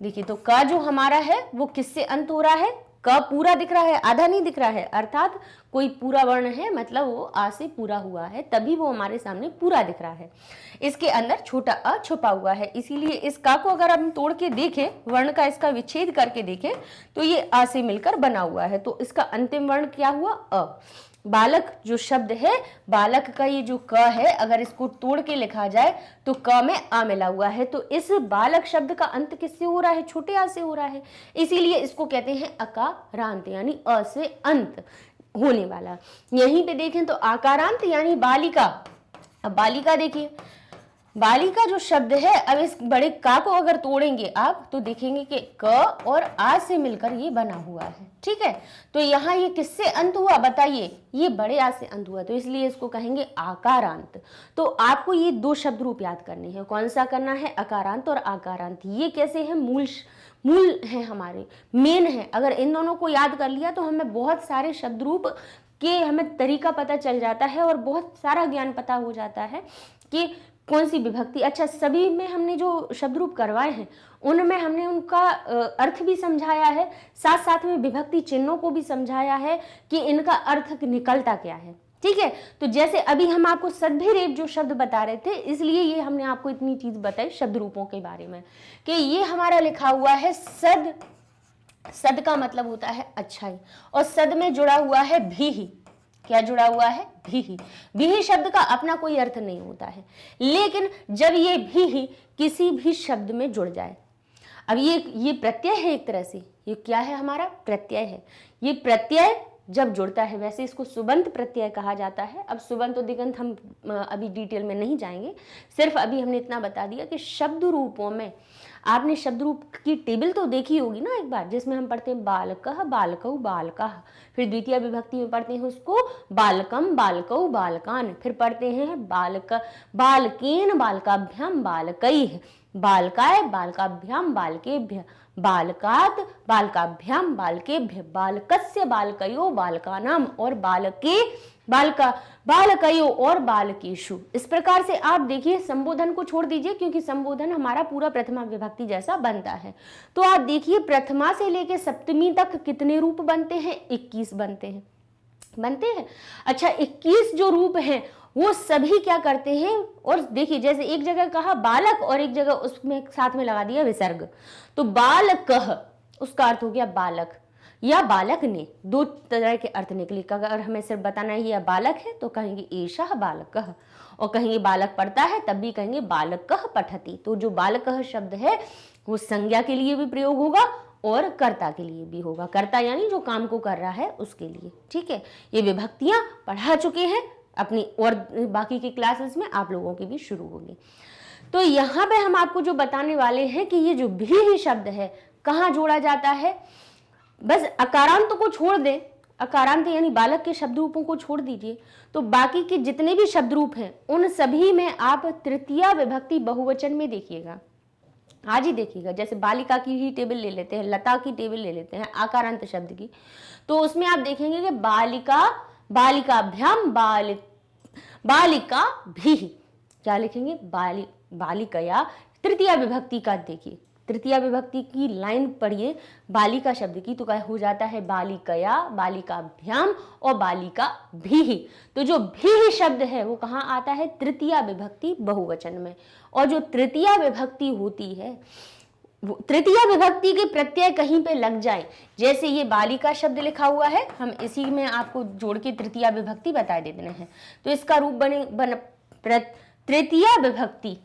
देखिए तो क जो हमारा है वो किससे अंत हो रहा है? क पूरा दिख रहा है, आधा नहीं दिख रहा है, अर्थात कोई पूरा वर्ण है, मतलब वो आ से पूरा हुआ है, तभी वो हमारे सामने पूरा दिख रहा है। इसके अंदर छोटा अ छुपा हुआ है, इसीलिए इस का को अगर हम तोड़ के देखें, वर्ण का इसका विच्छेद करके देखें तो ये आ से मिलकर बना हुआ है। तो इसका अंतिम वर्ण क्या हुआ? अ। बालक जो शब्द है, बालक का ये जो क है, अगर इसको तोड़ के लिखा जाए तो क में आ मिला हुआ है। तो इस बालक शब्द का अंत किससे हो रहा है? छोटे आ से हो रहा है, इसीलिए इसको कहते हैं अकारांत, यानी अ से अंत होने वाला। यहीं पे देखें तो आकारांत यानी बालिका। अब बालिका देखिए, बालिका जो शब्द है, अब इस बड़े का को अगर तोड़ेंगे आप तो देखेंगे कि क और आ से मिलकर ये बना हुआ है, ठीक है। तो यहाँ ये किससे अंत हुआ बताइए? ये बड़े आ से अंत हुआ, तो इसलिए इसको कहेंगे आकारांत। तो आपको ये 2 शब्द रूप याद करने हैं। कौन सा करना है? अकारांत और आकारांत। ये कैसे है? मूल है हमारे, मेन है। अगर इन दोनों को याद कर लिया तो हमें बहुत सारे शब्द रूप के हमें तरीका पता चल जाता है और बहुत सारा ज्ञान पता हो जाता है कि कौन सी विभक्ति, अच्छा सभी में हमने जो शब्द रूप करवाए हैं उनमें हमने उनका अर्थ भी समझाया है, साथ साथ में विभक्ति चिन्हों को भी समझाया है कि इनका अर्थ निकलता क्या है। ठीक है, तो जैसे अभी हम आपको सदभिरेव जो शब्द बता रहे थे, इसलिए ये हमने आपको इतनी चीज बताई शब्द रूपों के बारे में कि ये हमारा लिखा हुआ है सद। सद का मतलब होता है अच्छाई, और सद में जुड़ा हुआ है भी ही। क्या जुड़ा हुआ है? भी ही। भी ही शब्द का अपना कोई अर्थ नहीं होता है, लेकिन जब ये भी ही किसी भी शब्द में जुड़ जाए, अब ये प्रत्यय है, एक तरह से ये क्या है? हमारा प्रत्यय है। ये प्रत्यय जब जुड़ता है, वैसे इसको सुबंत प्रत्यय कहा जाता है। अब सुबंत और दिगंत हम अभी डिटेल में नहीं जाएंगे, सिर्फ अभी हमने इतना बता दिया कि शब्द रूपों में आपने शब्द रूप की टेबल तो देखी होगी ना एक बार, जिसमें हम पढ़ते हैं बालकः, बालकौ, बालकाः, फिर द्वितीय विभक्ति में पढ़ते हैं उसको बालकम, बालकौ, बालकान, फिर पढ़ते हैं बालक, बालकेन, बालकाभ्याम, बालकैः, बालकाय, बालकाभ्याम, बालकेभ्यः, बालकात्, बालकाभ्याम, बालकेभ्य, बालकस्य, बालकयो, बालकानाम, और बालके, बालका, बालकयो और बालकेषु। इस प्रकार से आप देखिए, संबोधन को छोड़ दीजिए क्योंकि संबोधन हमारा पूरा प्रथमा विभक्ति जैसा बनता है। तो आप देखिए प्रथमा से लेकर सप्तमी तक कितने रूप बनते हैं? 21 बनते हैं। अच्छा, 21 जो रूप हैं वो सभी क्या करते हैं? और देखिए, जैसे एक जगह कहा बालक और एक जगह उसमें साथ में लगा दिया विसर्ग, तो बालकः उसका अर्थ हो गया बालक या बालक ने, दो तरह के अर्थ निकले। अगर हमें सिर्फ बताना है ये बालक है तो कहेंगे एषः बालकः, और कहेंगे बालक पढ़ता है तब भी कहेंगे बालकः पठति। तो जो बालकः शब्द है वो संज्ञा के लिए भी प्रयोग होगा और कर्ता के लिए भी होगा। कर्ता यानी जो काम को कर रहा है उसके लिए। ठीक है, ये विभक्तियां पढ़ा चुके हैं अपनी, और बाकी की क्लासेस में आप लोगों की भी शुरू होगी। तो यहाँ पे हम आपको जो बताने वाले हैं कि ये जो भी ही शब्द है कहाँ जोड़ा जाता है। बस अकारांत को छोड़ दें, अकारांत यानी बालक के शब्द रूपों को छोड़ दीजिए, तो बाकी के जितने भी शब्द रूप हैं उन सभी में आप तृतीया विभक्ति बहुवचन में देखिएगा। आज ही देखिएगा, जैसे बालिका की ही टेबल ले लेते हैं, लता की टेबल ले लेते हैं आकारांत शब्द की, तो उसमें आप देखेंगे कि बालिका, बालिकाभ्याम, बालिका भी, क्या लिखेंगे? बालिकया। तृतीया विभक्ति का देखिए, तृतीया विभक्ति की लाइन पढ़िए बालिका शब्द की, तो क्या हो जाता है? बालिकया, बालिकाभ्याम और बालिका भी। तो जो भी शब्द है वो कहाँ आता है? तृतीया विभक्ति बहुवचन में। और जो तृतीया विभक्ति होती है, तृतीया विभक्ति के प्रत्यय कहीं पे लग जाए, जैसे ये बालिका शब्द लिखा हुआ है, हम इसी में आपको जोड़ के तृतीया विभक्ति बता देते हैं। तो इसका रूप तृतीया विभक्ति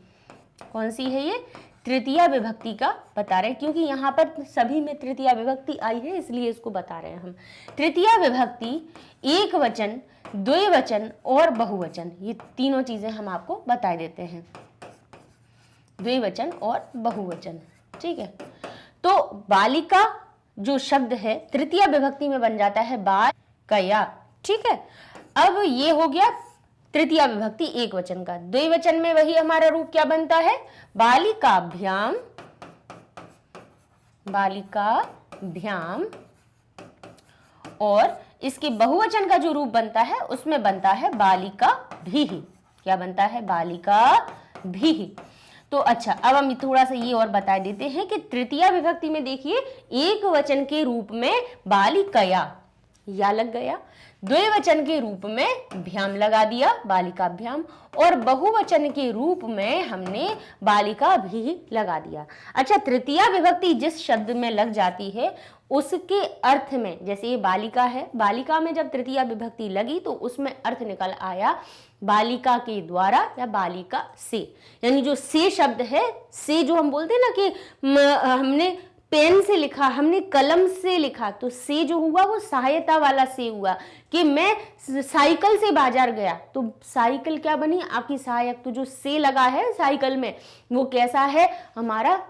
कौन सी है? ये तृतीया विभक्ति का बता रहे हैं, क्योंकि यहाँ पर सभी में तृतीया विभक्ति आई है इसलिए इसको बता रहे हैं हम। तृतीया विभक्ति एक वचन, द्विवचन और बहुवचन, ये तीनों चीजें हम आपको बता देते हैं, द्विवचन और बहुवचन। ठीक है, तो बालिका जो शब्द है तृतीया विभक्ति में बन जाता है बालकया। ठीक है, अब ये हो गया तृतीया विभक्ति एक वचन का। द्विवचन में वही हमारा रूप क्या बनता है? बालिकाभ्याम, बालिकाभ्याम, और इसके बहुवचन का जो रूप बनता है उसमें बनता है बालिका भी। क्या बनता है? बालिका भी। तो अच्छा, अब हम थोड़ा सा ये और बता देते हैं कि तृतीया विभक्ति में देखिए एक वचन के रूप में बालिकया या लग गया, द्विवचन के रूप में भ्याम लगा दिया, बालिकाभ्याम, और बहुवचन के रूप में हमने बालिका भी लगा दिया। अच्छा, तृतीया विभक्ति जिस शब्द में लग जाती है उसके अर्थ में, जैसे ये बालिका है, बालिका में जब तृतीया विभक्ति लगी तो उसमें अर्थ निकल आया बालिका के द्वारा या बालिका से। यानी जो से शब्द है, से जो हम बोलते हैं ना कि हमने पेन से लिखा, हमने कलम से लिखा, तो से जो हुआ वो सहायता वाला से हुआ। कि मैं साइकिल से बाजार गया, तो साइकिल क्या बनी? आपकी सहायक। तो जो से लगा है साइकिल में वो कैसा है? हमारा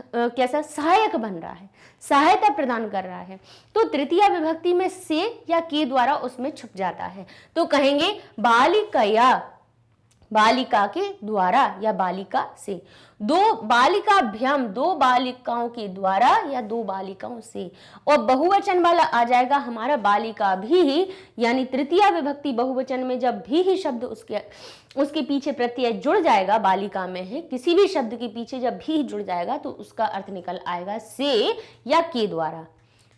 कैसा? सहायक बन रहा है, सहायता प्रदान कर रहा है। तो तृतीया विभक्ति में से या के द्वारा उसमें छुप जाता है, तो कहेंगे बालिकया, बालिका के द्वारा या बालिका से, दो बालिकाभ्याम, दो बालिकाओं के द्वारा या दो बालिकाओं से। और बहुवचन वाला आ जाएगा हमारा बालिका भी ही, यानी तृतीया विभक्ति बहुवचन में जब भी ही शब्द उसके पीछे प्रत्यय जुड़ जाएगा, बालिका में है, किसी भी शब्द के पीछे जब भी जुड़ जाएगा तो उसका अर्थ निकल आएगा से या के द्वारा।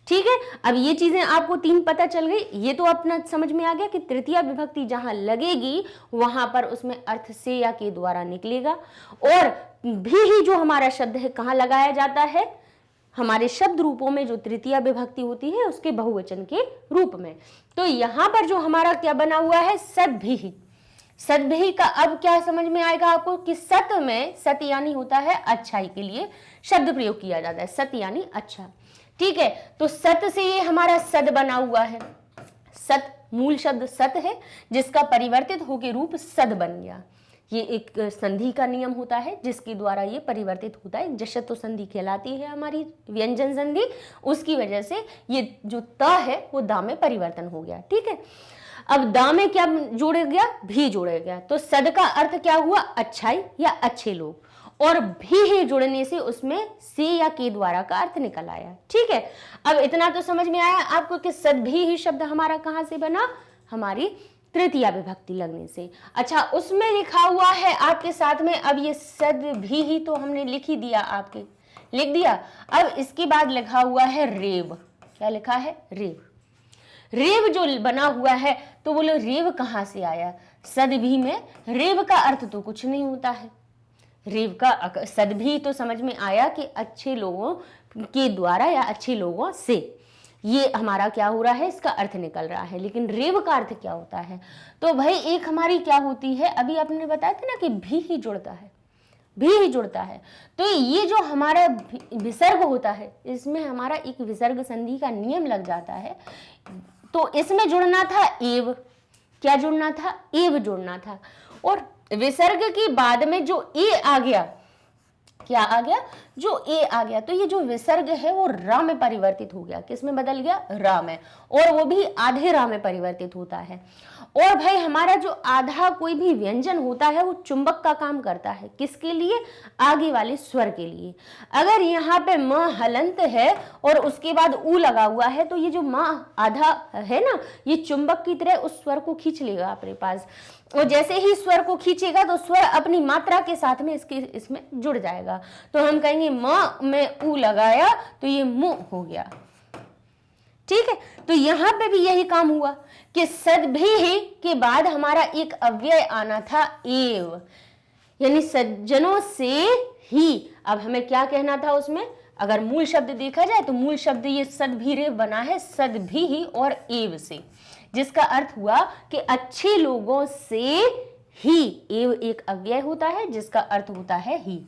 ठीक है, अब ये चीजें आपको तीन पता चल गई। ये तो अपना समझ में आ गया कि तृतीया विभक्ति जहां लगेगी वहां पर उसमें अर्थ से या के द्वारा निकलेगा। और भी ही जो हमारा शब्द है कहाँ लगाया जाता है, हमारे शब्द रूपों में जो तृतीया विभक्ति होती है उसके बहुवचन के रूप में। तो यहां पर जो हमारा क्या बना हुआ है, सद्भिः। सद्भिः का अब क्या समझ में आएगा आपको कि सत में, सत यानी होता है अच्छाई के लिए शब्द प्रयोग किया जाता है, सत यानी अच्छा। ठीक है, तो सत से ये हमारा सद बना हुआ है। सत मूल शब्द सत है जिसका परिवर्तित होकर रूप सद बन गया। ये एक संधि का नियम होता है जिसके द्वारा ये परिवर्तित होता है। जशत्व संधि कहलाती है हमारी व्यंजन संधि, उसकी वजह से ये जो त है वो दा में परिवर्तन हो गया। ठीक है, अब दा में क्या जोड़ गया, भी जोड़ गया, तो सद का अर्थ क्या हुआ, अच्छाई या अच्छे लोग, और भी ही जुड़ने से उसमें से या के द्वारा का अर्थ निकल आया। ठीक है, अब इतना तो समझ में आया आपको कि सद्भिः ही शब्द हमारा कहां से बना, हमारी तृतीया विभक्ति लगने से। अच्छा, उसमें लिखा हुआ है आपके साथ में, अब ये सद्भिः ही तो हमने लिख ही दिया, आपके लिख दिया। अब इसके बाद लिखा हुआ है रेव। क्या लिखा है, रेव। रेव जो बना हुआ है तो बोलो रेव कहां से आया, सद्भिः में रेव का अर्थ तो कुछ नहीं होता है। रेव का सद्भिः तो समझ में आया कि अच्छे लोगों के द्वारा या अच्छे लोगों से, ये हमारा क्या हो रहा है, इसका अर्थ निकल रहा है। लेकिन रेव का अर्थ क्या होता है, तो भाई एक हमारी क्या होती है, अभी आपने बताया था ना कि भी ही जुड़ता है, भी ही जुड़ता है। तो ये जो हमारा विसर्ग होता है इसमें हमारा एक विसर्ग संधि का नियम लग जाता है। तो इसमें जुड़ना था एव, क्या जुड़ना था, एव जुड़ना था। और विसर्ग के बाद में जो ए आ गया, क्या आ गया, जो ए आ गया, तो ये जो विसर्ग है वो रा में परिवर्तित हो गया। किस में बदल गया, रा में, और वो भी आधे रा में परिवर्तित होता है। और भाई हमारा जो आधा कोई भी व्यंजन होता है वो चुंबक का काम करता है, किसके लिए, आगे वाले स्वर के लिए। अगर यहाँ पे म हलंत है और उसके बाद ऊ लगा हुआ है तो ये जो म आधा है ना, ये चुंबक की तरह उस स्वर को खींच लेगा अपने पास, और जैसे ही स्वर को खींचेगा तो स्वर अपनी मात्रा के साथ में इसमें जुड़ जाएगा। तो हम कहेंगे म में ऊ लगाया तो ये मु हो गया। ठीक है, तो यहां पे भी यही काम हुआ कि सद्भिः के बाद हमारा एक अव्यय आना था एव, यानी सज्जनों से ही। अब हमें क्या कहना था उसमें, अगर मूल शब्द देखा जाए तो मूल शब्द ये सद्भिः बना है सद्भिः और एव से, जिसका अर्थ हुआ कि अच्छे लोगों से ही। एव एक अव्यय होता है जिसका अर्थ होता है ही।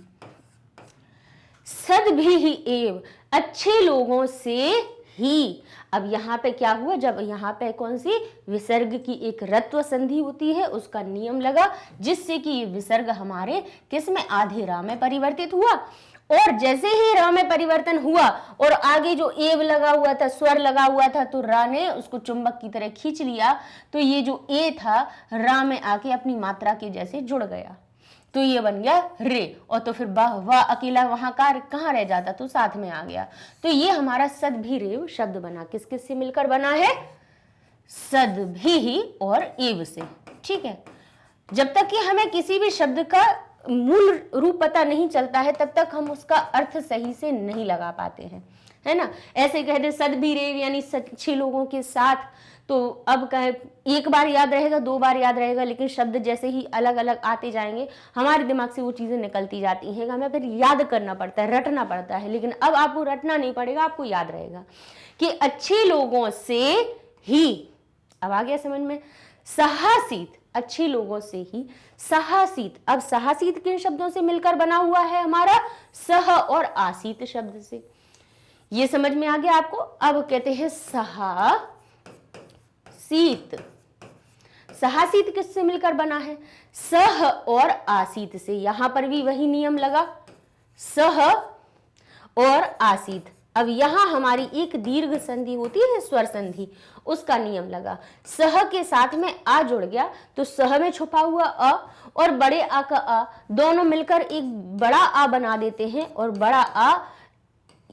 सद्भिः एव, अच्छे लोगों से ही। अब यहाँ पे क्या हुआ, जब यहाँ पे कौन सी विसर्ग की एक रत्व संधि होती है उसका नियम लगा, जिससे कि ये विसर्ग हमारे किस में, आधे रा में परिवर्तित हुआ। और जैसे ही रा में परिवर्तन हुआ और आगे जो एव लगा हुआ था, स्वर लगा हुआ था, तो रा ने उसको चुंबक की तरह खींच लिया, तो ये जो ए था रा में आके अपनी मात्रा के जैसे जुड़ गया, तो ये बन गया रे। और तो फिर वाह अकेला वहां का कहाँ रह जाता, तो साथ में आ गया। तो ये हमारा सद्भिः शब्द बना, किस किस से मिलकर बना है, सद्भिः और एव से। ठीक है, जब तक कि हमें किसी भी शब्द का मूल रूप पता नहीं चलता है तब तक हम उसका अर्थ सही से नहीं लगा पाते हैं, है ना। ऐसे कह दे सद्भिः यानी अच्छे लोगों के साथ, तो अब कहे एक बार याद रहेगा, दो बार याद रहेगा, लेकिन शब्द जैसे ही अलग अलग आते जाएंगे हमारे दिमाग से वो चीजें निकलती जाती हैं, हमें फिर याद करना पड़ता है, रटना पड़ता है। लेकिन अब आपको रटना नहीं पड़ेगा, आपको याद रहेगा कि अच्छे लोगों से ही। अब आ गया समझ में, सहासीत, अच्छे लोगों से ही, सहासीत। अब सहासीत किन शब्दों से मिलकर बना हुआ है हमारा, सह और आसीत शब्द से। ये समझ में आ गया आपको। अब कहते हैं सहासीत। सहासीत किससे मिलकर बना है, सह और आसीत से। यहां पर भी वही नियम लगा, सह और आसीत। अब यहाँ हमारी एक दीर्घ संधि होती है स्वर संधि, उसका नियम लगा। सह के साथ में आ जुड़ गया तो सह में छुपा हुआ अ और बड़े आ का आ दोनों मिलकर एक बड़ा आ बना देते हैं, और बड़ा आ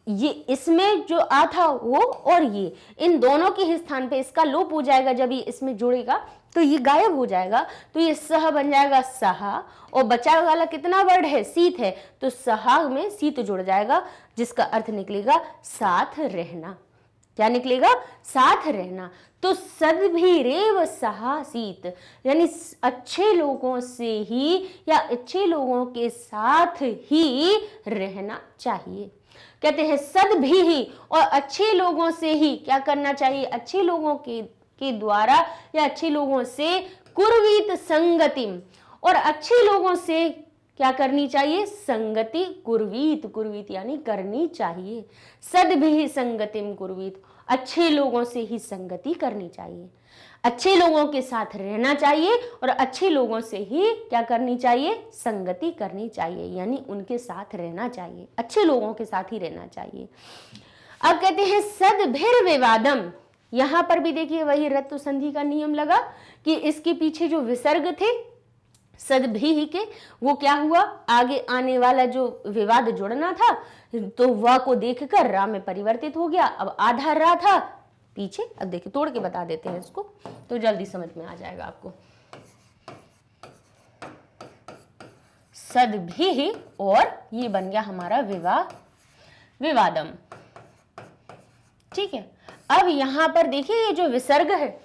ये इसमें जो आ था वो और ये इन दोनों के स्थान पे इसका लोप हो जाएगा। जब ये इसमें जुड़ेगा तो ये गायब हो जाएगा, तो ये सह बन जाएगा सहा, और बचा वाला कितना वर्ड है, शीत है, तो सहा में शीत जुड़ जाएगा, जिसका अर्थ निकलेगा साथ रहना। क्या निकलेगा? साथ रहना। तो सद्भिरेव सहा शीत, यानी अच्छे लोगों से ही या अच्छे लोगों के साथ ही रहना चाहिए। कहते हैं सद्भि ही, और अच्छे लोगों से ही क्या करना चाहिए, अच्छे लोगों के द्वारा या अच्छे लोगों से कुर्वीत संगतिम, और अच्छे लोगों से क्या करनी चाहिए, संगति कुर्वीत, कुर्वीत यानी करनी चाहिए। सद्भि संगतिम कुर्वीत, अच्छे लोगों से ही संगति करनी चाहिए, अच्छे लोगों के साथ रहना चाहिए और अच्छे लोगों से ही क्या करनी चाहिए, संगति करनी चाहिए, यानी उनके साथ रहना चाहिए, अच्छे लोगों के साथ ही रहना चाहिए। अब कहते हैं सद्भिर विवादम, यहां पर भी देखिए वही रत्व संधि का नियम लगा कि इसके पीछे जो विसर्ग थे सद्भि के, वो क्या हुआ, आगे आने वाला जो विवाद जुड़ना था तो वह को देखकर रा में परिवर्तित हो गया। अब आधा रा था पीछे, अब देखिए तोड़ के बता देते हैं इसको तो जल्दी समझ में आ जाएगा आपको। सद्भि और ये बन गया हमारा विवादम। ठीक है, अब यहां पर देखिए ये जो विसर्ग है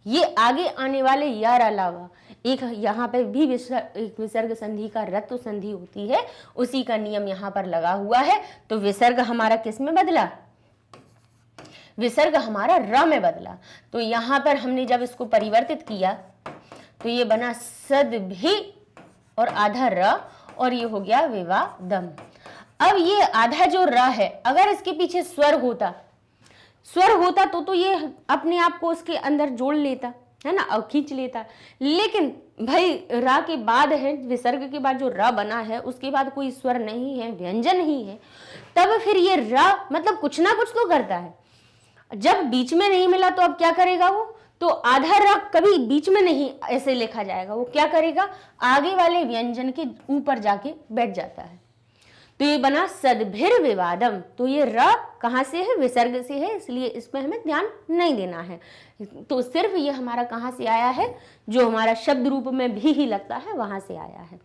ये आगे आने वाले यार अलावा एक यहाँ पे भी एक विसर्ग संधि का रत्व संधि होती है, उसी का नियम यहाँ पर लगा हुआ है। तो विसर्ग हमारा किस में बदला, विसर्ग हमारा र में बदला। तो यहाँ पर हमने जब इसको परिवर्तित किया तो ये बना सद्भि और आधा र, और ये हो गया विवादम। अब ये आधा जो र है, अगर इसके पीछे स्वर होता तो ये अपने आप को उसके अंदर जोड़ लेता है ना, और खींच लेता। लेकिन भाई रा के बाद है, विसर्ग के बाद जो रा बना है उसके बाद कोई स्वर नहीं है, व्यंजन ही है, तब फिर ये रा मतलब कुछ ना कुछ तो करता है। जब बीच में नहीं मिला तो अब क्या करेगा वो, तो आधा रा कभी बीच में नहीं ऐसे लिखा जाएगा, वो क्या करेगा, आगे वाले व्यंजन के ऊपर जाके बैठ जाता है। तो ये बना सद्भिर विवादम। तो ये र कहाँ से है, विसर्ग से है, इसलिए इसमें हमें ध्यान नहीं देना है। तो सिर्फ ये हमारा कहाँ से आया है, जो हमारा शब्द रूप में भी ही लगता है वहां से आया है।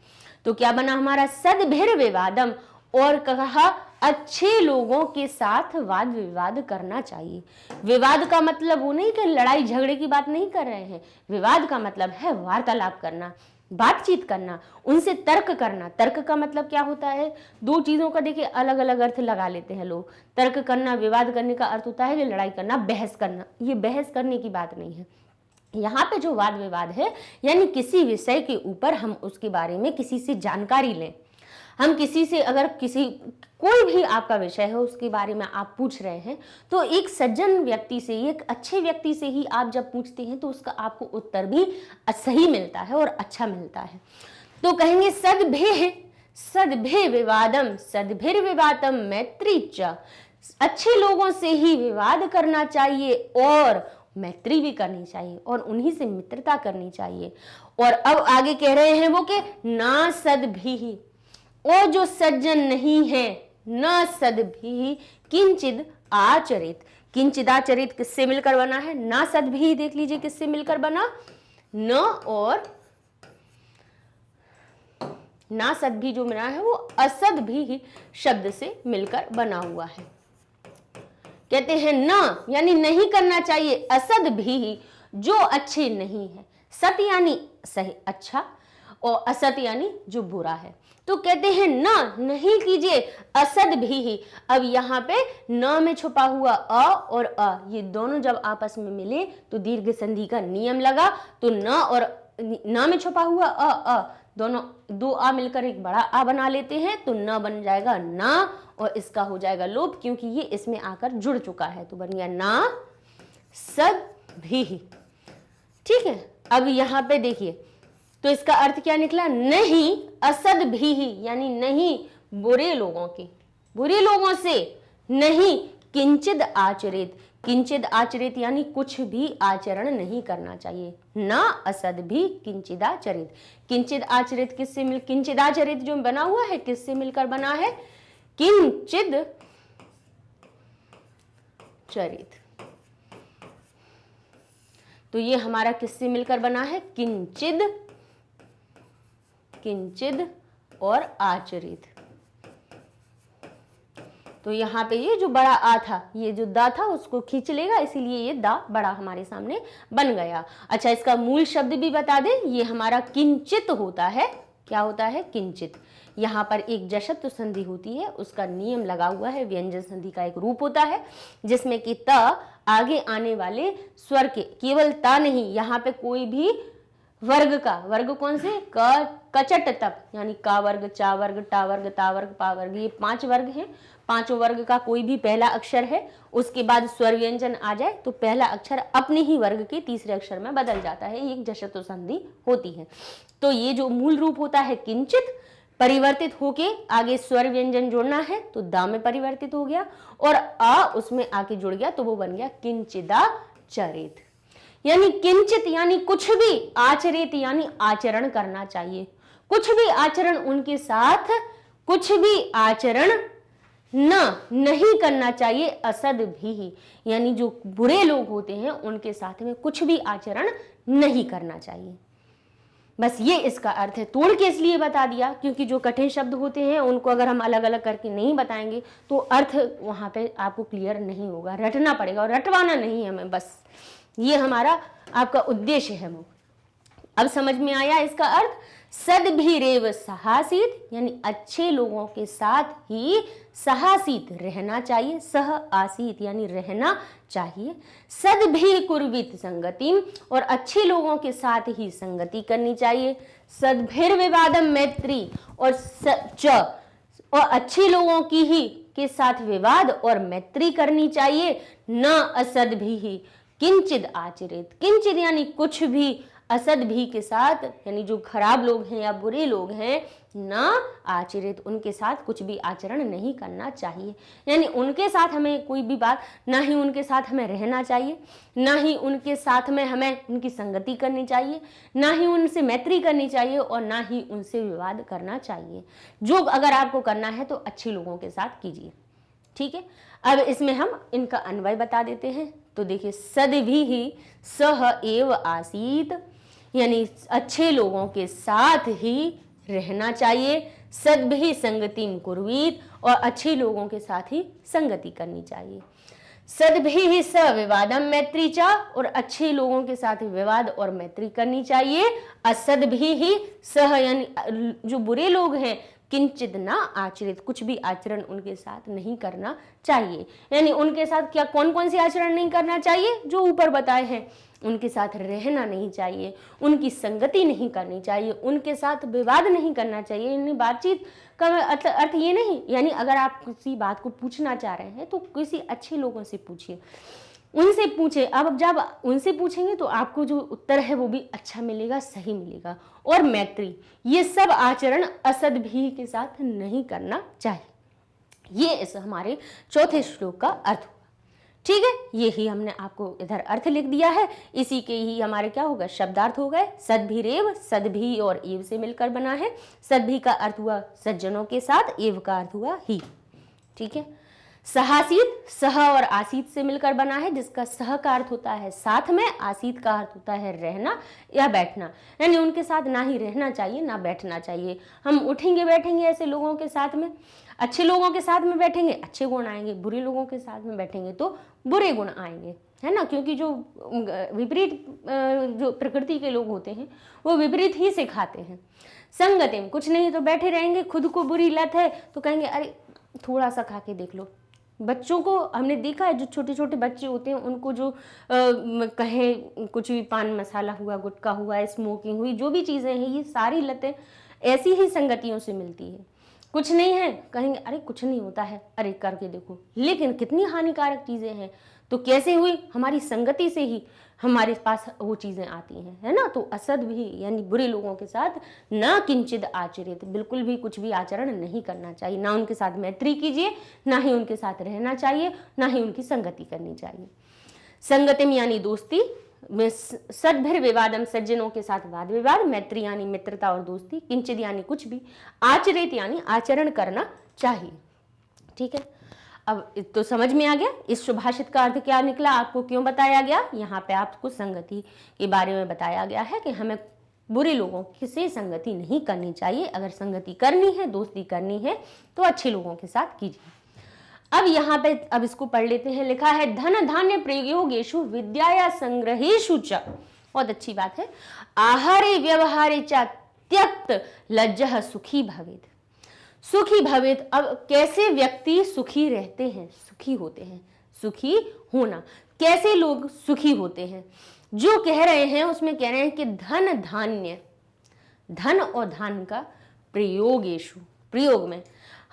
तो क्या बना हमारा सद्भिर विवादम, और कहा अच्छे लोगों के साथ वाद विवाद करना चाहिए। विवाद का मतलब वो नहीं कि लड़ाई झगड़े की बात नहीं कर रहे हैं, विवाद का मतलब है वार्तालाप करना, बातचीत करना, उनसे तर्क करना। तर्क का मतलब क्या होता है, दो चीजों का देखिए अलग अलग अर्थ लगा लेते हैं लोग। तर्क करना, विवाद करने का अर्थ होता है कि लड़ाई करना, बहस करना। ये बहस करने की बात नहीं है, यहाँ पे जो वाद विवाद है यानी किसी विषय के ऊपर हम उसके बारे में किसी से जानकारी लें। हम किसी से अगर कोई भी आपका विषय है उसके बारे में आप पूछ रहे हैं, तो एक सज्जन व्यक्ति से, एक अच्छे व्यक्ति से ही आप जब पूछते हैं तो उसका आपको उत्तर भी सही मिलता है और अच्छा मिलता है। तो कहेंगे सद्भि विवादम, सद्भिर विवादम मैत्री च, अच्छे लोगों से ही विवाद करना चाहिए और मैत्री भी करनी चाहिए और उन्हीं से मित्रता करनी चाहिए। और अब आगे कह रहे हैं वो कि ना सद्भि, और जो सज्जन नहीं है, न सद्भि किंचिद आचरित। किंचिद आचरित किससे मिलकर बना है, ना सद्भि देख लीजिए किससे मिलकर बना, न और ना सद्भि जो बना है वो असद्भि शब्द से मिलकर बना हुआ है। कहते हैं न यानी नहीं करना चाहिए, असद्भि जो अच्छे नहीं है, सत यानी सही अच्छा और असत यानी जो बुरा है। तो कहते हैं न नहीं कीजिए असद्भि। अब यहाँ पे न में छुपा हुआ अ और अ ये दोनों जब आपस में मिले तो दीर्घ संधि का नियम लगा। तो न और न में छुपा हुआ अ दोनों दो आ मिलकर एक बड़ा आ बना लेते हैं, तो न बन जाएगा ना और इसका हो जाएगा लोप, क्योंकि ये इसमें आकर जुड़ चुका है। तो बन गया ना सद्भि। ठीक है, अब यहाँ पे देखिए तो इसका अर्थ क्या निकला, नहीं असद्भि यानी नहीं बुरे लोगों की, बुरे लोगों से नहीं किंचिद आचरित, किंचिद आचरित यानी कुछ भी आचरण नहीं करना चाहिए, ना असद भी किंचिदाचरित। किंचिद आचरित किससे मिल, किंचिदाचरित जो बना हुआ है किससे मिलकर बना है, किंचिद चरित। तो ये हमारा किससे मिलकर बना है, किंचिद, किंचिद और आचरित। तो यहाँ पे ये जो बड़ा आ था, ये जो दा था उसको खींच लेगा, इसीलिए ये दा बड़ा हमारे सामने बन गया। अच्छा, इसका मूल शब्द भी बता दें, ये हमारा किंचित होता है। क्या होता है, किंचित। यहाँ पर एक जशत्व संधि होती है, उसका नियम लगा हुआ है, व्यंजन संधि का एक रूप होता है जिसमें कि त आगे आने वाले स्वर के, केवल ता नहीं, यहाँ पे कोई भी वर्ग का, वर्ग कौन से, क कचट तप, यानी का वर्ग, चा वर्ग, टा वर्ग, ता वर्ग, पा वर्ग, ये 5 वर्ग हैं। 5 वर्ग का कोई भी पहला अक्षर है, उसके बाद स्वर व्यंजन आ जाए तो पहला अक्षर अपने ही वर्ग के तीसरे अक्षर में बदल जाता है, ये एक जशत्व संधि होती है। तो ये जो मूल रूप होता है किंचित, परिवर्तित होके आगे स्वर व्यंजन जोड़ना है तो दा में परिवर्तित हो गया, और आ उसमें आके जुड़ गया तो वो बन गया किंचिदाचरित। यानी किंचित यानी कुछ भी, आचरित यानी आचरण करना चाहिए, कुछ भी आचरण, उनके साथ कुछ भी आचरण नहीं करना चाहिए, असद भी, यानी जो बुरे लोग होते हैं उनके साथ में कुछ भी आचरण नहीं करना चाहिए। बस ये इसका अर्थ है। तोड़ के इसलिए बता दिया क्योंकि जो कठिन शब्द होते हैं उनको अगर हम अलग अलग करके नहीं बताएंगे तो अर्थ वहां पे आपको क्लियर नहीं होगा, रटना पड़ेगा, और रटवाना नहीं है हमें, बस ये हमारा आपका उद्देश्य है। वो अब समझ में आया इसका अर्थ। सद्भिरेव सहासीत यानी अच्छे लोगों के साथ ही सहासीत रहना चाहिए, सह आसीत यानी रहना चाहिए। सद्भि कुर्वित संगतिम और अच्छे लोगों के साथ ही संगति करनी चाहिए। सद्भिर विवादम मैत्री और और अच्छे लोगों की ही के साथ विवाद और मैत्री करनी चाहिए। न असद्भि ही किंचिद आचरित, किंचिद यानी कुछ भी, असद भी के साथ यानी जो खराब लोग हैं या बुरे लोग हैं, ना आचरित उनके साथ कुछ भी आचरण नहीं करना चाहिए। यानी उनके साथ हमें कोई भी बात, ना ही उनके साथ हमें रहना चाहिए, ना ही उनके साथ में हमें उनकी संगति करनी चाहिए, ना ही उनसे मैत्री करनी चाहिए, और ना ही उनसे विवाद करना चाहिए। जो अगर आपको करना है तो अच्छे लोगों के साथ कीजिए, ठीक है। अब इसमें हम इनका अन्वय बता देते हैं। तो देखिए, सद्भिः सह एव आसीत यानी अच्छे लोगों के साथ ही रहना चाहिए। सद्भिः संगतिं कुर्वीत और अच्छे लोगों के साथ ही संगति करनी चाहिए। सद्भिः स विवादम मैत्री च और अच्छे लोगों के साथ विवाद और मैत्री करनी चाहिए। असद्भिः सह यानी जो बुरे लोग हैं, किंचित ना आचरित कुछ भी आचरण उनके साथ नहीं करना चाहिए। यानी उनके साथ क्या कौन कौन से आचरण नहीं करना चाहिए, जो ऊपर बताए हैं। उनके साथ रहना नहीं चाहिए, उनकी संगति नहीं करनी चाहिए, उनके साथ विवाद नहीं करना चाहिए। यानी बातचीत का अर्थ ये नहीं, यानी अगर आप किसी बात को पूछना चाह रहे हैं तो किसी अच्छे लोगों से पूछिए, उनसे पूछे। अब जब उनसे पूछेंगे तो आपको जो उत्तर है वो भी अच्छा मिलेगा, सही मिलेगा। और मैत्री, ये सब आचरण असद भी के साथ नहीं करना चाहिए। ये इस हमारे चौथे श्लोक का अर्थ हुआ, ठीक है। यही हमने आपको इधर अर्थ लिख दिया है, इसी के ही हमारे क्या होगा, शब्दार्थ हो गए। सद्भिरेव, सद्भि और एव से मिलकर बना है। सद्भि का अर्थ हुआ सज्जनों के साथ, एव का अर्थ हुआ ही, ठीक है। सहासीत, सह और आसीत से मिलकर बना है, जिसका सह का अर्थ होता है साथ में, आसीत का अर्थ होता है रहना या बैठना। यानी उनके साथ ना ही रहना चाहिए ना बैठना चाहिए। हम उठेंगे बैठेंगे ऐसे लोगों के साथ में, अच्छे लोगों के साथ में बैठेंगे अच्छे गुण आएंगे, बुरे लोगों के साथ में बैठेंगे तो बुरे गुण आएंगे, है ना। क्योंकि जो विपरीत जो प्रकृति के लोग होते हैं वो विपरीत ही सिखाते हैं। संगति में कुछ नहीं तो बैठे रहेंगे, खुद को बुरी लत है तो कहेंगे अरे थोड़ा सा खा के देख लो। बच्चों को हमने देखा है, जो छोटे छोटे बच्चे होते हैं उनको जो कहें कुछ भी, पान मसाला हुआ, गुटखा हुआ, स्मोकिंग हुई, जो भी चीज़ें हैं, ये सारी लतें ऐसी ही संगतियों से मिलती है। कुछ नहीं है, कहेंगे अरे कुछ नहीं होता है, अरे करके देखो, लेकिन कितनी हानिकारक चीज़ें हैं। तो कैसे हुई? हमारी संगति से ही हमारे पास वो चीज़ें आती हैं, है ना। तो असद भी यानी बुरे लोगों के साथ ना किंचित आचरित, बिल्कुल भी कुछ भी आचरण नहीं करना चाहिए, ना उनके साथ मैत्री कीजिए, ना ही उनके साथ रहना चाहिए, ना ही उनकी संगति करनी चाहिए। संगतिम यानी दोस्ती में, सद्भिर विवादम सज्जनों के साथ वाद विवाद, मैत्री यानी मित्रता और दोस्ती, किंचित यानी कुछ भी, आचरित यानी आचरण करना चाहिए। ठीक है, अब तो समझ में आ गया इस सुभाषित का अर्थ क्या निकला, आपको क्यों बताया गया। यहाँ पे आपको संगति के बारे में बताया गया है कि हमें बुरे लोगों से संगति नहीं करनी चाहिए। अगर संगति करनी है, दोस्ती करनी है, तो अच्छे लोगों के साथ कीजिए। अब यहाँ पे अब इसको पढ़ लेते हैं। लिखा है धन धान्य प्रयोगेषु विद्याया संग्रहेषु च, बहुत अच्छी बात है। आहारे व्यवहारे च त्यक्त लज्जः सुखी भवेत्, सुखी भवेत्। अब कैसे व्यक्ति सुखी रहते हैं, सुखी होते हैं, सुखी होना, कैसे लोग सुखी होते हैं, जो कह रहे हैं उसमें कह रहे हैं कि धन धान्य, धन और धान्य का प्रयोगेषु, प्रयोग में,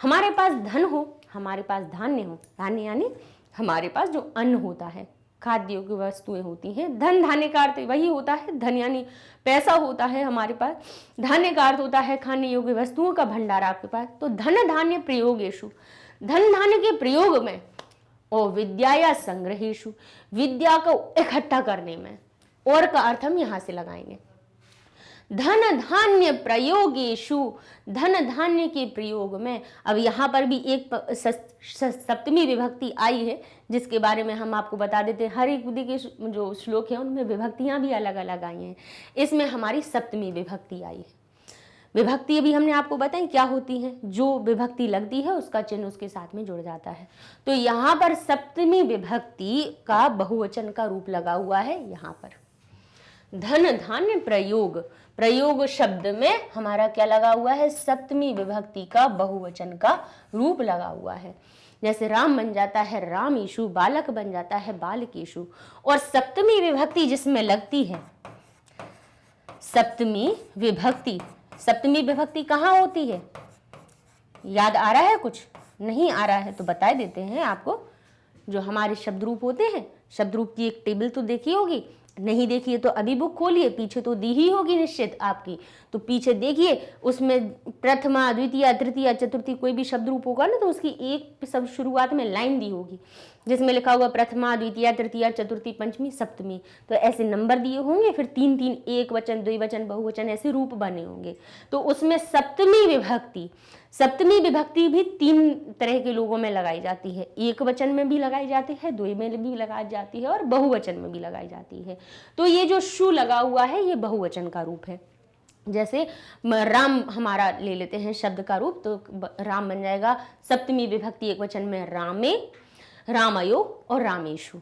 हमारे पास धन हो, हमारे पास धान्य हो, धान्य यानी हमारे पास जो अन्न होता है, खाद्य योग्य वस्तुएं होती हैं। धन धान्य का अर्थ वही होता है, धन यानी पैसा होता है हमारे पास, धान्य का अर्थ होता है खाने योग्य वस्तुओं का भंडार आपके पास। तो धन धान्य प्रयोगेषु, धन धान्य के प्रयोग में, और विद्याया संग्रहेषु, विद्या को इकट्ठा करने में, और का अर्थ हम यहां से लगाएंगे। धन धान्य प्रयोगेषु, धन धान्य के प्रयोग में। अब यहाँ पर भी एक सप्तमी विभक्ति आई है, जिसके बारे में हम आपको बता देते हैं। हर एक बुद्धि के जो श्लोक है उनमें विभक्तियां भी अलग अलग आई हैं, इसमें हमारी सप्तमी विभक्ति आई है। विभक्ति अभी हमने आपको बताई क्या होती है, जो विभक्ति लगती है उसका चिन्ह उसके साथ में जुड़ जाता है। तो यहाँ पर सप्तमी विभक्ति का बहुवचन का रूप लगा हुआ है। यहाँ पर धन धान्य प्रयोग, प्रयोग शब्द में हमारा क्या लगा हुआ है, सप्तमी विभक्ति का बहुवचन का रूप लगा हुआ है। जैसे राम बन जाता है रामेषु, बालक बन जाता है बालकेषु। और सप्तमी विभक्ति जिसमें लगती है, सप्तमी विभक्ति, सप्तमी विभक्ति कहाँ होती है, याद आ रहा है? कुछ नहीं आ रहा है तो बता देते हैं आपको। जो हमारे शब्द रूप होते हैं, शब्द रूप की एक टेबल तो देखी होगी, नहीं देखिए तो अभी बुक खोलिए, पीछे तो दी ही होगी निश्चित आपकी, तो पीछे देखिए, उसमें प्रथमा द्वितीय तृतीय चतुर्थी कोई भी शब्द रूप होगा ना, तो उसकी एक सब शुरुआत में लाइन दी होगी जिसमें लिखा होगा प्रथमा द्वितीय तृतीय चतुर्थी पंचमी सप्तमी। तो ऐसे नंबर दिए होंगे, फिर 3-3 एक वचन द्विवचन बहुवचन ऐसे रूप बने होंगे। तो उसमें सप्तमी विभक्ति, सप्तमी विभक्ति भी 3 तरह के लोगों में लगाई जाती है, एक वचन में भी लगाई जाती है, द्वि में भी लगाई जाती है, और बहुवचन में भी लगाई जाती है। तो ये जो शु लगा हुआ है ये बहुवचन का रूप है। जैसे राम हमारा ले लेते हैं शब्द का रूप, तो राम बन जाएगा सप्तमी विभक्ति एक वचन में रामे, रामयो और रामेषु।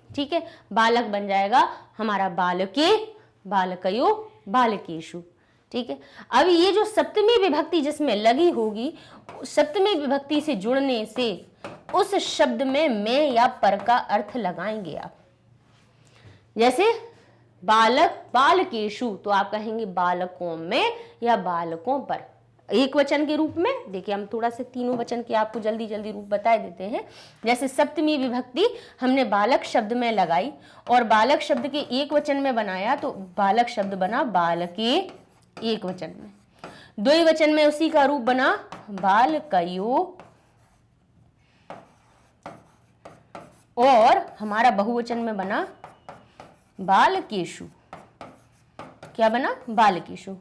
ठीक है, बालक बन जाएगा हमारा बालके, बालकयो, बालकेषु। ठीक है, अब ये जो सप्तमी विभक्ति जिसमें लगी होगी, सप्तमी विभक्ति से जुड़ने से उस शब्द में मैं या पर का अर्थ लगाएंगे आप। जैसे बालक बालकेषु, तो आप कहेंगे बालकों में या बालकों पर, एक वचन के रूप में। देखिए हम थोड़ा से तीनों वचन के आपको जल्दी जल्दी रूप बता देते हैं। जैसे सप्तमी विभक्ति हमने बालक शब्द में लगाई और बालक शब्द के एक वचन में बनाया, तो बालक शब्द बना बालके एक वचन में, द्विवचन में उसी का रूप बना बालकयो, और हमारा बहुवचन में बना बालकेषु। क्या बना? बालकेषु।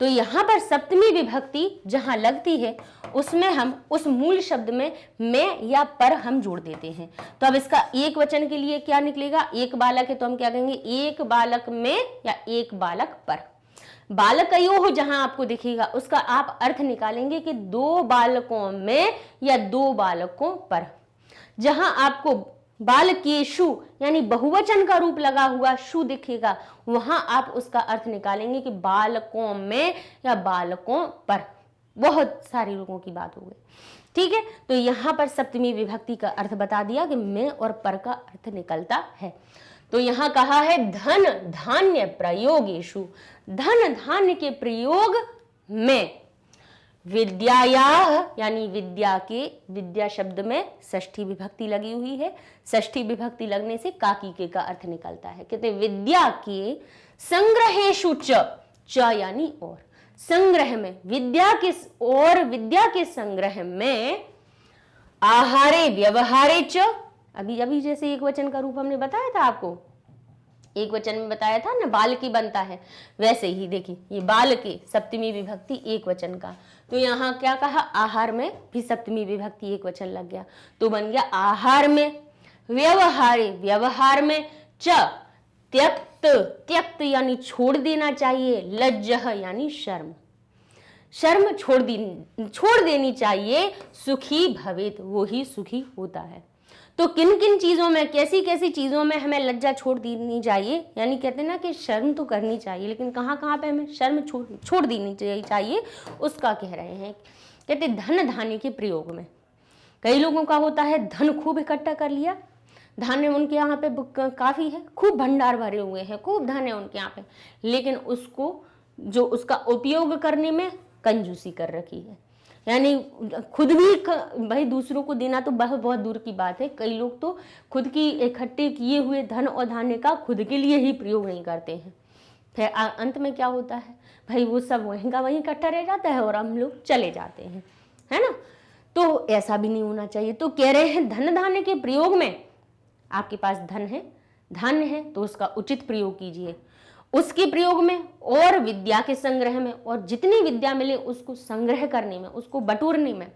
तो यहां पर सप्तमी विभक्ति जहां लगती है उसमें हम उस मूल शब्द में मैं या पर हम जोड़ देते हैं। तो अब इसका एक वचन के लिए क्या निकलेगा, एक बालक है तो हम क्या कहेंगे, एक बालक में या एक बालक पर। बालकयो जहां आपको दिखेगा उसका आप अर्थ निकालेंगे कि 2 बालकों में या 2 बालकों पर। जहां आपको बालकेषु यानी बहुवचन का रूप लगा हुआ शु दिखेगा, वहां आप उसका अर्थ निकालेंगे कि बालकों में या बालकों पर। बहुत सारे लोगों की बात हो गई। ठीक है, तो यहां पर सप्तमी विभक्ति का अर्थ बता दिया कि में और पर का अर्थ निकलता है। तो यहां कहा है धन धान्य प्रयोगेषु, धन धान्य के प्रयोग में, विद्यायाः यानी विद्या के, विद्या शब्द में षष्ठी विभक्ति लगी हुई है। षष्ठी विभक्ति लगने से काकी के का अर्थ निकलता है। कहते विद्या के संग्रहेषु च यानी और, संग्रह में, विद्या के और विद्या के संग्रह में, आहारे व्यवहारे च, अभी अभी जैसे एक वचन का रूप हमने बताया था आपको, एक वचन में बताया था ना बाल की बनता है, वैसे ही देखिए ये बाल के सप्तमी विभक्ति एक वचन का, तो यहाँ क्या कहा, आहार में भी सप्तमी विभक्ति एक वचन लग गया, तो बन गया आहार में, व्यवहारे व्यवहार में, च त्यक्त, त्यक्त यानी छोड़ देना चाहिए, लज्जह यानी शर्म, शर्म छोड़ देनी चाहिए, सुखी भवेत वो ही सुखी होता है। तो किन किन चीज़ों में, कैसी कैसी चीज़ों में हमें लज्जा छोड़ देनी चाहिए, यानी कहते हैं ना कि शर्म तो करनी चाहिए, लेकिन कहाँ कहाँ पे हमें शर्म छोड़ देनी चाहिए, उसका कह रहे हैं। कहते धन धान्य के प्रयोग में, कई लोगों का होता है धन खूब इकट्ठा कर लिया, धान्य उनके यहाँ पे काफ़ी है, खूब भंडार भरे हुए हैं, खूब धान्य उनके यहाँ पे, लेकिन उसको जो उसका उपयोग करने में कंजूसी कर रखी है, यानी खुद भी भाई दूसरों को देना तो बहुत दूर की बात है, कई लोग तो खुद की इकट्ठे किए हुए धन और धान्य का खुद के लिए ही प्रयोग नहीं करते हैं, फिर अंत में क्या होता है भाई, वो सब वहीं का वहीं इकट्ठा रह जाता है और हम लोग चले जाते हैं, है ना। तो ऐसा भी नहीं होना चाहिए। तो कह रहे हैं धन धान्य के प्रयोग में, आपके पास धन है तो उसका उचित प्रयोग कीजिए, उसके प्रयोग में और विद्या के संग्रह में, और जितनी विद्या मिले उसको संग्रह करने में, उसको बटोरने में,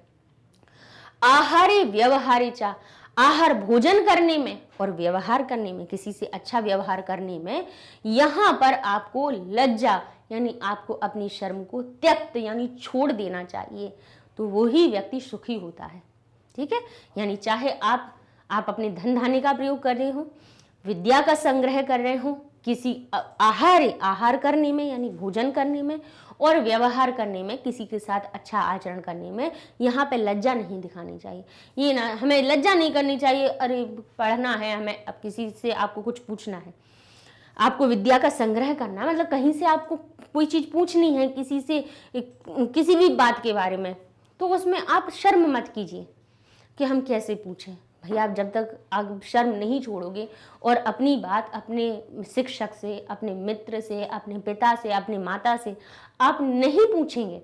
आहारे व्यवहारे चा, आहार भोजन करने में और व्यवहार करने में, किसी से अच्छा व्यवहार करने में, यहां पर आपको लज्जा यानी आपको अपनी शर्म को त्यक्त यानी छोड़ देना चाहिए, तो वही व्यक्ति सुखी होता है। ठीक है, यानी चाहे आप अपने धन धान्य का प्रयोग कर रहे हो, विद्या का संग्रह कर रहे हो, किसी आहार करने में यानी भोजन करने में, और व्यवहार करने में, किसी के साथ अच्छा आचरण करने में, यहाँ पे लज्जा नहीं दिखानी चाहिए। ये ना, हमें लज्जा नहीं करनी चाहिए, अरे पढ़ना है हमें, अब किसी से आपको कुछ पूछना है, आपको विद्या का संग्रह करना, मतलब कहीं से आपको कोई चीज़ पूछनी है, किसी से किसी भी बात के बारे में, तो उसमें आप शर्म मत कीजिए कि हम कैसे पूछें। भाई आप जब तक आप शर्म नहीं छोड़ोगे और अपनी बात अपने शिक्षक से, अपने मित्र से, अपने पिता से, अपने माता से आप नहीं पूछेंगे,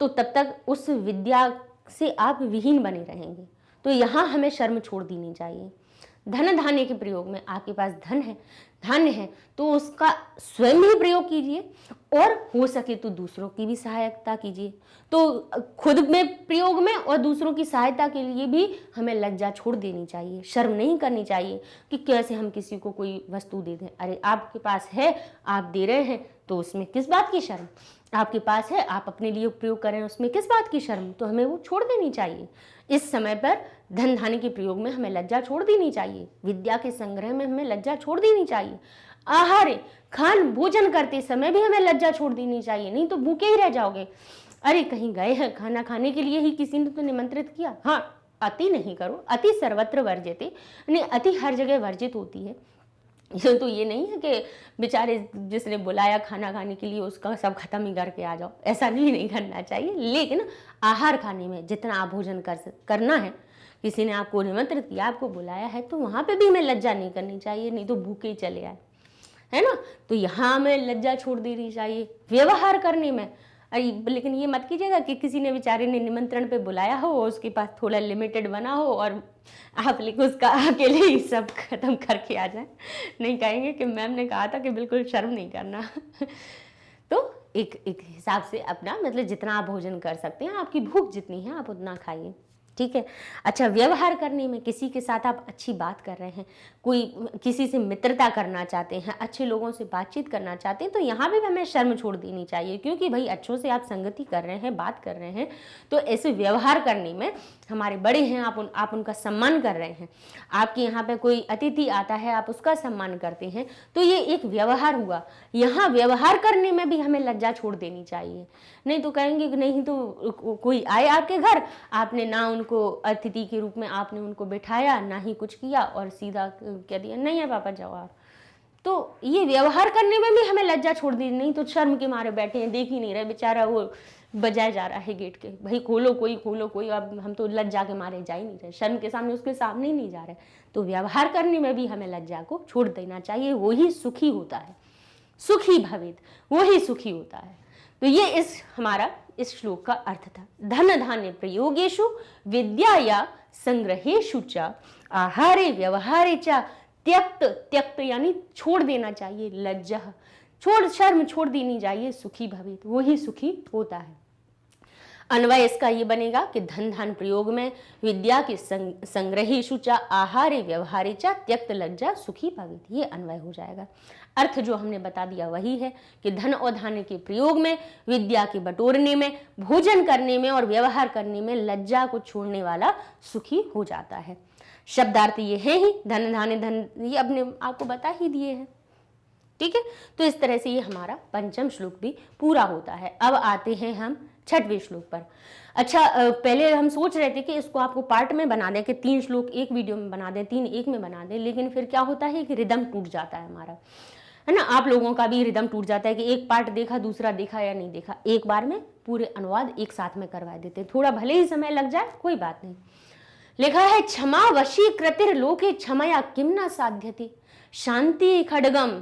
तो तब तक उस विद्या से आप विहीन बने रहेंगे। तो यहाँ हमें शर्म छोड़ देनी चाहिए। धन धान्य के प्रयोग में, आपके पास धान्य है तो उसका स्वयं भी प्रयोग कीजिए, और हो सके तो दूसरों की भी सहायता कीजिए। तो खुद में प्रयोग में और दूसरों की सहायता के लिए भी हमें लज्जा छोड़ देनी चाहिए, शर्म नहीं करनी चाहिए कि कैसे हम किसी को कोई वस्तु दे दें। अरे आपके पास है, आप दे रहे हैं, तो उसमें किस बात की शर्म, आपके पास है आप अपने लिए प्रयोग कर रहे हैं, उसमें किस बात की शर्म, तो हमें वो छोड़ देनी चाहिए। इस समय पर धन धान्य के प्रयोग में हमें लज्जा छोड़ देनी चाहिए, विद्या के संग्रह में हमें लज्जा छोड़ देनी चाहिए, आहार भोजन करते समय भी हमें लज्जा छोड़ देनी चाहिए, नहीं तो भूखे ही रह जाओगे। अरे कहीं गए हैं खाना खाने के लिए ही किसी ने तो निमंत्रित किया, हाँ अति नहीं करो, अति सर्वत्र वर्ज्यते, यानी अति हर जगह वर्जित होती है। तो ये नहीं है कि बेचारे जिसने बुलाया खाना खाने के लिए उसका सब खत्म ही करके आ जाओ, ऐसा नहीं करना चाहिए। लेकिन आहार खाने में जितना आप भोजन करना है, किसी ने आपको निमंत्रित किया, आपको बुलाया है, तो वहाँ पे भी हमें लज्जा नहीं करनी चाहिए, नहीं तो भूखे ही चले आए, है ना। तो यहाँ हमें लज्जा छोड़ देनी चाहिए। व्यवहार करने में, लेकिन ये मत कीजिएगा कि किसी ने बेचारे ने निमंत्रण पे बुलाया हो और उसके पास थोड़ा लिमिटेड बना हो और आप लेकिन उसका अकेले ही सब खत्म करके आ जाए। नहीं कहेंगे कि मैम ने कहा था कि बिल्कुल शर्म नहीं करना। तो एक हिसाब से अपना, मतलब जितना आप भोजन कर सकते हैं, आपकी भूख जितनी है आप उतना खाइए, ठीक है। अच्छा, व्यवहार करने में किसी के साथ आप अच्छी बात कर रहे हैं, कोई किसी से मित्रता करना चाहते हैं, अच्छे लोगों से बातचीत करना चाहते हैं, तो यहाँ भी हमें शर्म छोड़ देनी चाहिए, क्योंकि भाई अच्छों से आप संगति कर रहे हैं, बात कर रहे हैं, तो ऐसे व्यवहार करने में हमारे बड़े हैं, आप उनका सम्मान कर रहे हैं, आपके यहाँ पे कोई अतिथि आता है आप उसका सम्मान करते हैं, तो ये एक व्यवहार हुआ। यहाँ व्यवहार करने में भी हमें लज्जा छोड़ देनी चाहिए, नहीं तो कहेंगे कि नहीं तो कोई आए आपके घर, आपने ना उनको अतिथि के रूप में आपने उनको बिठाया, ना ही कुछ किया, और सीधा कह दिया नहीं है पापा जाओ आप, तो ये व्यवहार करने में भी हमें लज्जा छोड़ दी, नहीं तो शर्म के मारे बैठे हैं, देख ही नहीं रहे, बेचारा वो बजाया जा रहा है गेट के, भाई खोलो कोई, अब हम तो लज्जा के मारे जा ही नहीं रहे, शर्म के सामने उसके सामने ही नहीं जा रहे। तो व्यवहार करने में भी हमें लज्जा को छोड़ देना चाहिए, वही सुखी होता है, सुखी भवेत, वही सुखी होता है। तो ये हमारा इस श्लोक का अर्थ था। धन धान्य प्रयोगेषु विद्याया संग्रहेषु च आहारे व्यवहारे च त्यक्त यानी छोड़ देना चाहिए, लज्जा शर्म छोड़ देनी चाहिए, सुखी भवेत, वही सुखी होता है। अन्वय इसका ये बनेगा कि धन धान प्रयोग में, विद्या के संग्रहेषु च आहारे व्यवहारे च त्यक्त लज्जा सुखी भवेत, ये अन्वय हो जाएगा। अर्थ जो हमने बता दिया वही है कि धन और धान्य के प्रयोग में, विद्या के बटोरने में, भोजन करने में और व्यवहार करने में लज्जा को छोड़ने वाला सुखी हो जाता है। शब्दार्थ ये है ही, धन धान्य धन ये अपने आपको बता ही दिए हैं, ठीक है। तो इस तरह से ये हमारा पंचम श्लोक भी पूरा होता है। अब आते हैं हम छठवें श्लोक पर। अच्छा, पहले हम सोच रहे थे कि इसको आपको पार्ट में बना दें, कि 3 श्लोक एक वीडियो में बना दें, 3 एक में बना दें, लेकिन फिर क्या होता है कि रिदम टूट जाता है हमारा, है ना। आप लोगों का भी रिदम टूट जाता है कि एक पार्ट देखा, दूसरा देखा या नहीं देखा, एक बार में पूरे अनुवाद एक साथ में करवा देते, थोड़ा भले ही समय लग जाए कोई बात नहीं। लिखा है क्षमा वशी कृतिर लोके क्षमया किम न साध्यते शांति खड्गम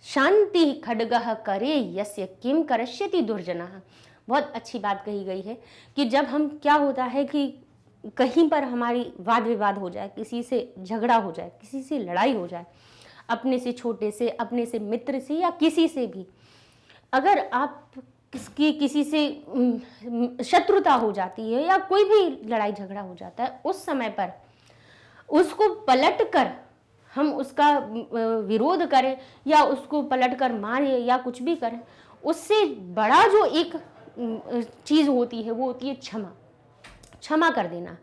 शांति खड्गः करे यस्य किम करष्यति दुर्जनः। बहुत अच्छी बात कही गई है कि जब हम, क्या होता है कि कहीं पर हमारी वाद विवाद हो जाए, किसी से झगड़ा हो जाए, किसी से लड़ाई हो जाए, अपने से छोटे से, अपने से मित्र से या किसी से भी, अगर आप किसी से शत्रुता हो जाती है या कोई भी लड़ाई झगड़ा हो जाता है, उस समय पर उसको पलट कर हम उसका विरोध करें या उसको पलट कर मारें या कुछ भी करें, उससे बड़ा जो एक चीज़ होती है वो होती है क्षमा कर देना।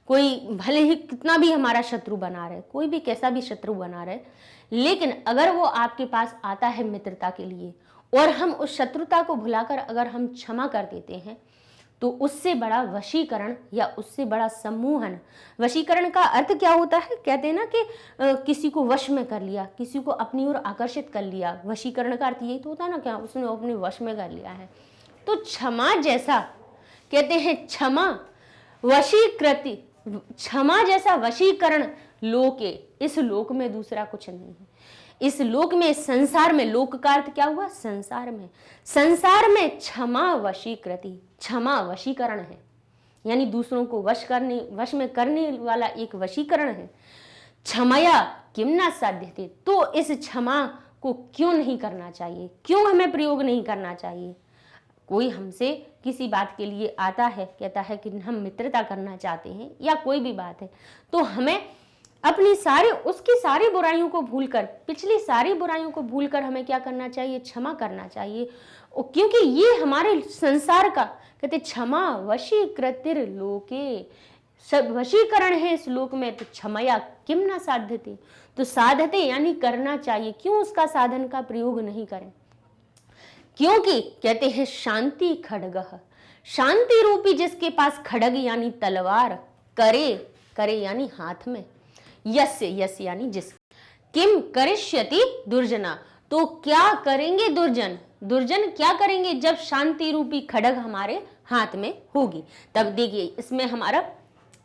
कोई भले ही कितना भी हमारा शत्रु बना रहे, कोई भी कैसा भी शत्रु बना रहे, लेकिन अगर वो आपके पास आता है मित्रता के लिए और हम उस शत्रुता को भुलाकर अगर हम क्षमा कर देते हैं, तो उससे बड़ा वशीकरण या उससे बड़ा सम्मोहन। वशीकरण का अर्थ क्या होता है, कहते हैं ना कि किसी को वश में कर लिया, किसी को अपनी ओर आकर्षित कर लिया। वशीकरण का अर्थ यही तो होता है ना, क्या उसने अपने वश में कर लिया है। तो क्षमा जैसा, कहते हैं क्षमा वशीकृति, क्षमा जैसा वशीकरण लोके, इस लोक में दूसरा कुछ नहीं है। इस लोक में, संसार में, लोक का अर्थ क्या हुआ, संसार में, संसार में क्षमा वशीकृति, क्षमा वशीकरण है, यानी दूसरों को वश में करने वाला एक वशीकरण है। क्षमया किम न साध्यते, तो इस क्षमा को क्यों नहीं करना चाहिए, क्यों हमें प्रयोग नहीं करना चाहिए। कोई हमसे किसी बात के लिए आता है, कहता है कि हम मित्रता करना चाहते हैं या कोई भी बात है, तो हमें अपनी उसकी सारी बुराइयों को भूलकर, पिछली सारी बुराइयों को भूलकर हमें क्या करना चाहिए, क्षमा करना चाहिए। क्योंकि ये हमारे संसार का, कहते क्षमा वशीकृतिर लोके, सब वशीकरण है इस लोक में, तो क्षमया किम न साध्यते, तो साधते यानी करना चाहिए, क्यों उसका साधन का प्रयोग नहीं करें। क्योंकि कहते हैं शांति खड्गः, शांति रूपी जिसके पास खड्ग यानी तलवार, करे यानी हाथ में, यस्य यानी जिस, किम करिष्यति दुर्जना, तो क्या करेंगे दुर्जन क्या करेंगे जब शांति रूपी खड्ग हमारे हाथ में होगी। तब देखिए इसमें हमारा,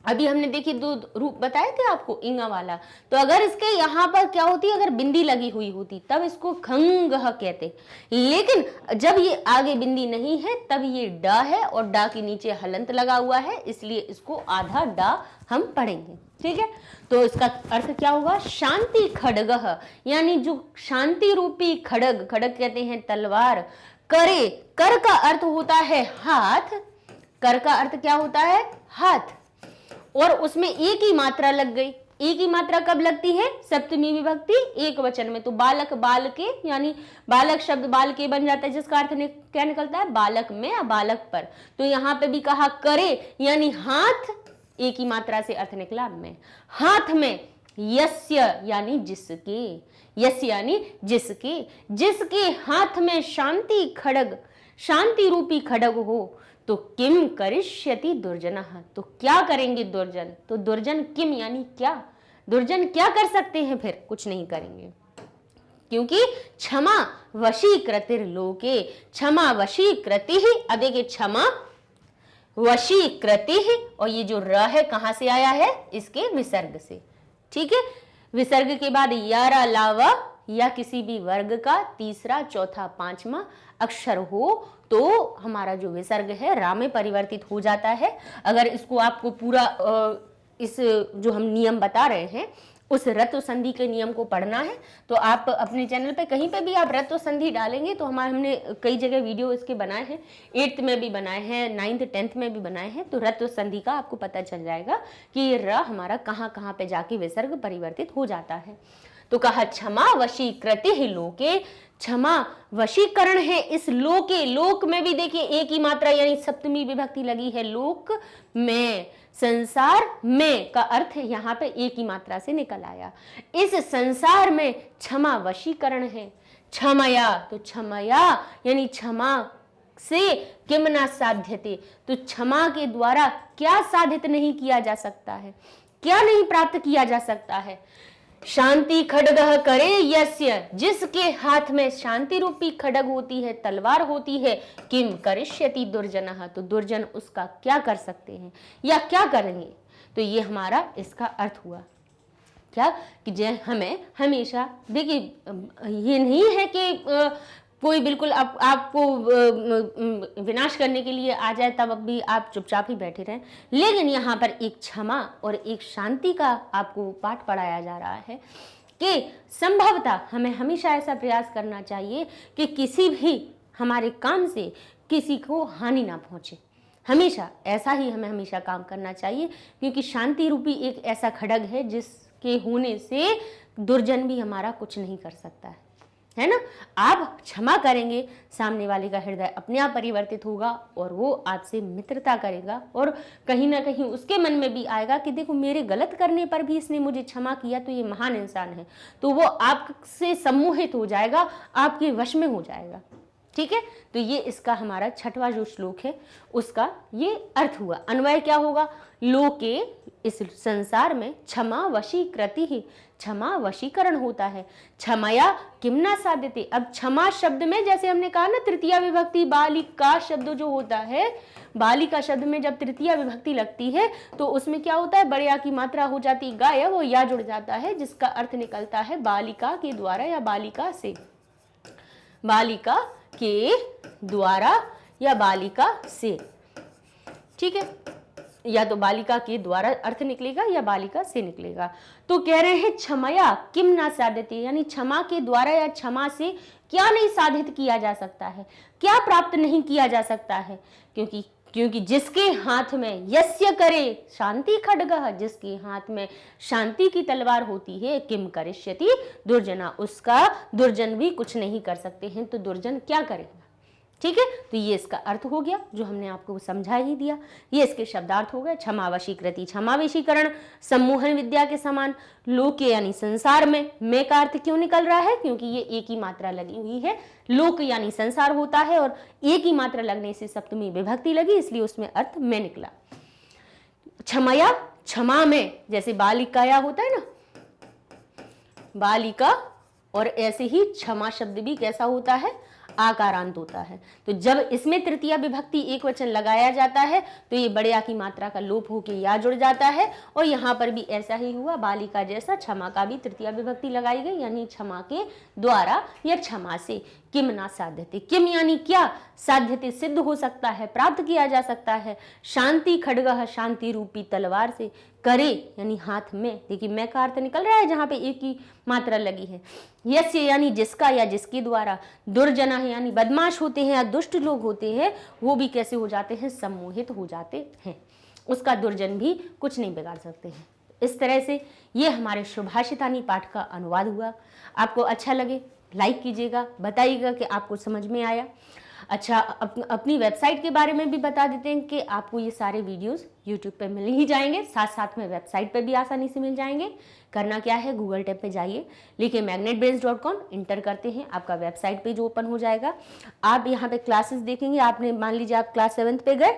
अभी हमने देखिए 2 रूप बताए थे आपको इंगा वाला, तो अगर इसके यहाँ पर क्या होती, अगर बिंदी लगी हुई होती तब इसको खंगह कहते, लेकिन जब ये आगे बिंदी नहीं है तब ये ड है और ड के नीचे हलंत लगा हुआ है, इसलिए इसको आधा ड हम पढ़ेंगे, ठीक है। तो इसका अर्थ क्या हुआ, शांति खड्गः, यानी जो शांति रूपी खड्ग कहते हैं तलवार, कर का अर्थ होता है हाथ, कर का अर्थ क्या होता है, हाथ, और उसमें एक ही मात्रा लग गई। एक ही मात्रा कब लगती है, सप्तमी विभक्ति एक वचन में, तो बालक बालके, यानी बालक शब्द बाल के बन जाता है, जिसका अर्थ क्या निकलता है, बालक में या बालक पर। तो यहाँ पे भी कहा करे यानी हाथ, एक ही मात्रा से अर्थ निकला में, हाथ में, यस्य यानी जिसके, यस्य यानी जिसके हाथ में शांति खड्ग, शांति रूपी खड्ग हो, तो किम करिष्यति दुर्जनः, तो क्या करेंगे दुर्जन, तो दुर्जन किम यानी क्या, दुर्जन क्या कर सकते हैं? फिर कुछ नहीं करेंगे, क्योंकि क्षमा वशीकृतिर लोके, क्षमा वशीकृति ही। अब देखिए क्षमा वशीकृति ही, और ये जो र है कहां से आया है? इसके विसर्ग से। ठीक है, विसर्ग के बाद या रा लावा या किसी भी वर्ग का तीसरा, चौथा, पांचवा अक्षर हो तो हमारा जो विसर्ग है रा में परिवर्तित हो जाता है। अगर इसको आपको पूरा इस जो हम नियम बता रहे हैं उस रत्व संधि के नियम को पढ़ना है तो आप अपने चैनल पे कहीं पे भी आप रत्व संधि डालेंगे तो हमने कई जगह वीडियो इसके बनाए हैं, 8th में भी बनाए हैं, 9th 10th में भी बनाए हैं। तो रत्व संधि का आपको पता चल जाएगा कि ये र हमारा कहाँ कहाँ पे जाके विसर्ग परिवर्तित हो जाता है। तो कहा क्षमा वशीकृति ही लोके, क्षमा वशीकरण है इस लोके। लोक में भी देखिए एक ही मात्रा यानी सप्तमी विभक्ति लगी है, लोक में। संसार में का अर्थ यहाँ पे एक ही मात्रा से निकल आया। इस संसार में क्षमा वशीकरण है। क्षमया, तो क्षमया यानी क्षमा से किम न साध्यते, तो क्षमा के द्वारा क्या साधित नहीं किया जा सकता है, क्या नहीं प्राप्त किया जा सकता है। शांति खड्गः करे यस्य, जिसके हाथ में शांति रूपी खड्ग होती है, तलवार होती है, किम करिष्यति दुर्जनः, तो दुर्जन उसका क्या कर सकते हैं या क्या करेंगे। तो ये हमारा इसका अर्थ हुआ क्या कि हमें हमेशा देखिए ये नहीं है कि कोई बिल्कुल आपको विनाश करने के लिए आ जाए तब भी आप चुपचाप ही बैठे रहें, लेकिन यहाँ पर एक क्षमा और एक शांति का आपको पाठ पढ़ाया जा रहा है कि संभवतः हमें हमेशा ऐसा प्रयास करना चाहिए कि किसी भी हमारे काम से किसी को हानि ना पहुँचे। हमेशा ऐसा ही हमें हमेशा काम करना चाहिए, क्योंकि शांति रूपी एक ऐसा खड्ग है जिसके होने से दुर्जन भी हमारा कुछ नहीं कर सकता है ना। आप क्षमा करेंगे, सामने वाले का हृदय अपने आप परिवर्तित होगा और वो आपसे मित्रता करेगा, और कहीं ना कहीं उसके मन में भी आएगा कि देखो मेरे गलत करने पर भी इसने मुझे क्षमा किया तो ये महान इंसान है, तो वो आपसे सम्मोहित हो जाएगा, आपके वश में हो जाएगा। ठीक है, तो ये इसका हमारा छठवां जो श्लोक है उसका ये अर्थ हुआ। अन्वय क्या होगा? लोके, इस संसार में क्षमा वशीकृति ही, क्षमा वशीकरण होता है। क्षमया किम न साध्यते, अब क्षमा शब्द में जैसे हमने कहा ना तृतीया विभक्ति बालिका शब्द जो होता है, बालिका शब्द में जब तृतीया विभक्ति लगती है तो उसमें क्या होता है? बड़े आ की मात्रा हो जाती गायब, वो या जुड़ जाता है जिसका अर्थ निकलता है बालिका के द्वारा या बालिका से, बालिका के द्वारा या बालिका से। ठीक है, या तो बालिका के द्वारा अर्थ निकलेगा या बालिका से निकलेगा। तो कह रहे हैं क्षमया किम ना साध्यते, यानी क्षमा के द्वारा या क्षमा से क्या नहीं साधित किया जा सकता है, क्या प्राप्त नहीं किया जा सकता है। क्योंकि जिसके हाथ में यस्य करे शांति खड्गः, जिसके हाथ में शांति की तलवार होती है, किम करिष्यति दुर्जना, उसका दुर्जन भी कुछ नहीं कर सकते हैं। तो दुर्जन क्या करेगा? ठीक है, तो ये इसका अर्थ हो गया जो हमने आपको समझा ही दिया। ये इसके शब्दार्थ हो गए। क्षमा वशीकृति, क्षमा वशीकरण, सम्मोहन विद्या के समान, लोके यानी संसार में का अर्थ क्यों निकल रहा है? क्योंकि ये एक ही मात्रा लगी हुई है। लोक यानी संसार होता है और एक ही मात्रा लगने से सप्तमी विभक्ति लगी, इसलिए उसमें अर्थ में निकला। क्षमया, क्षमा में जैसे बालिकाया होता है ना, बालिका, और ऐसे ही क्षमा शब्द भी कैसा होता है? आकारांत होता है। तो जब इसमें तृतीया विभक्ति एक वचन लगाया जाता है तो ये बड़े आ की मात्रा का लोप होकर या जुड़ जाता है, और यहाँ पर भी ऐसा ही हुआ। बालिका जैसा क्षमा का भी तृतीया विभक्ति लगाई गई, यानी क्षमा के द्वारा या क्षमा से। किम ना साध्यते, किम यानी क्या? साध्यते सिद्ध हो सकता है, प्राप्त किया जा सकता है। शांति खड्गः, शांति रूपी तलवार से। करे यानी हाथ में, देखिए मैं का अर्थ निकल रहा है जहां पे एक ही मात्रा लगी है। यस्य यानी जिसका या जिसके द्वारा। दुर्जना है यानी बदमाश होते हैं या दुष्ट लोग होते हैं, वो भी कैसे हो जाते हैं? सम्मोहित हो जाते हैं, उसका दुर्जन भी कुछ नहीं बिगाड़ सकते हैं। इस तरह से ये हमारे सुभाषितानी पाठ का अनुवाद हुआ। आपको अच्छा लगे लाइक कीजिएगा, बताइएगा कि आपको समझ में आया। अच्छा, अपनी वेबसाइट के बारे में भी बता देते हैं कि आपको ये सारे वीडियोस यूट्यूब पे मिल ही जाएंगे, साथ साथ में वेबसाइट पे भी आसानी से मिल जाएंगे। करना क्या है? गूगल टैब पे जाइए, लिखिए magnetbrains.com, इंटर करते हैं, आपका वेबसाइट पेज ओपन हो जाएगा। आप यहाँ पे क्लासेस देखेंगे। आपने मान लीजिए आप क्लास 7th पे गए,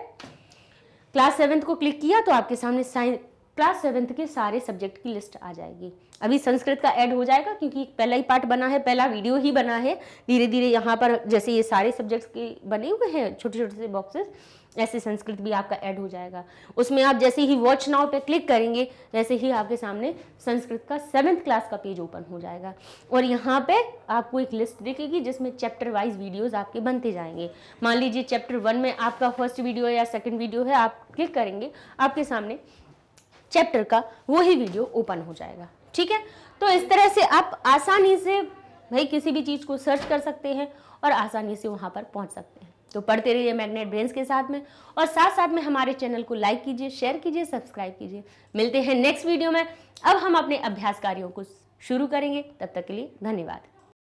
क्लास 7th को क्लिक किया तो आपके सामने क्लास 7th के सारे सब्जेक्ट की लिस्ट आ जाएगी। अभी संस्कृत का ऐड हो जाएगा क्योंकि पहला ही पार्ट बना है, पहला वीडियो ही बना है। धीरे धीरे यहाँ पर जैसे ये सारे सब्जेक्ट्स के बने हुए हैं छोटे छोटे से बॉक्सेस, ऐसे संस्कृत भी आपका ऐड हो जाएगा। उसमें आप जैसे ही वॉच नाउ पे क्लिक करेंगे जैसे ही आपके सामने संस्कृत का 7th क्लास का पेज ओपन हो जाएगा और यहाँ पे आपको एक लिस्ट दिखेगी जिसमें चैप्टर वाइज वीडियोस आपके बनते जाएंगे। मान लीजिए चैप्टर 1 में आपका फर्स्ट वीडियो या सेकंड वीडियो है, आप क्लिक करेंगे आपके सामने चैप्टर का वही वीडियो ओपन हो जाएगा। ठीक है, तो इस तरह से आप आसानी से भाई किसी भी चीज़ को सर्च कर सकते हैं और आसानी से वहाँ पर पहुँच सकते हैं। तो पढ़ते रहिए मैग्नेट ब्रेन्स के साथ में और साथ साथ में हमारे चैनल को लाइक कीजिए, शेयर कीजिए, सब्सक्राइब कीजिए। मिलते हैं नेक्स्ट वीडियो में। अब हम अपने अभ्यास कार्यों को शुरू करेंगे, तब तक के लिए धन्यवाद।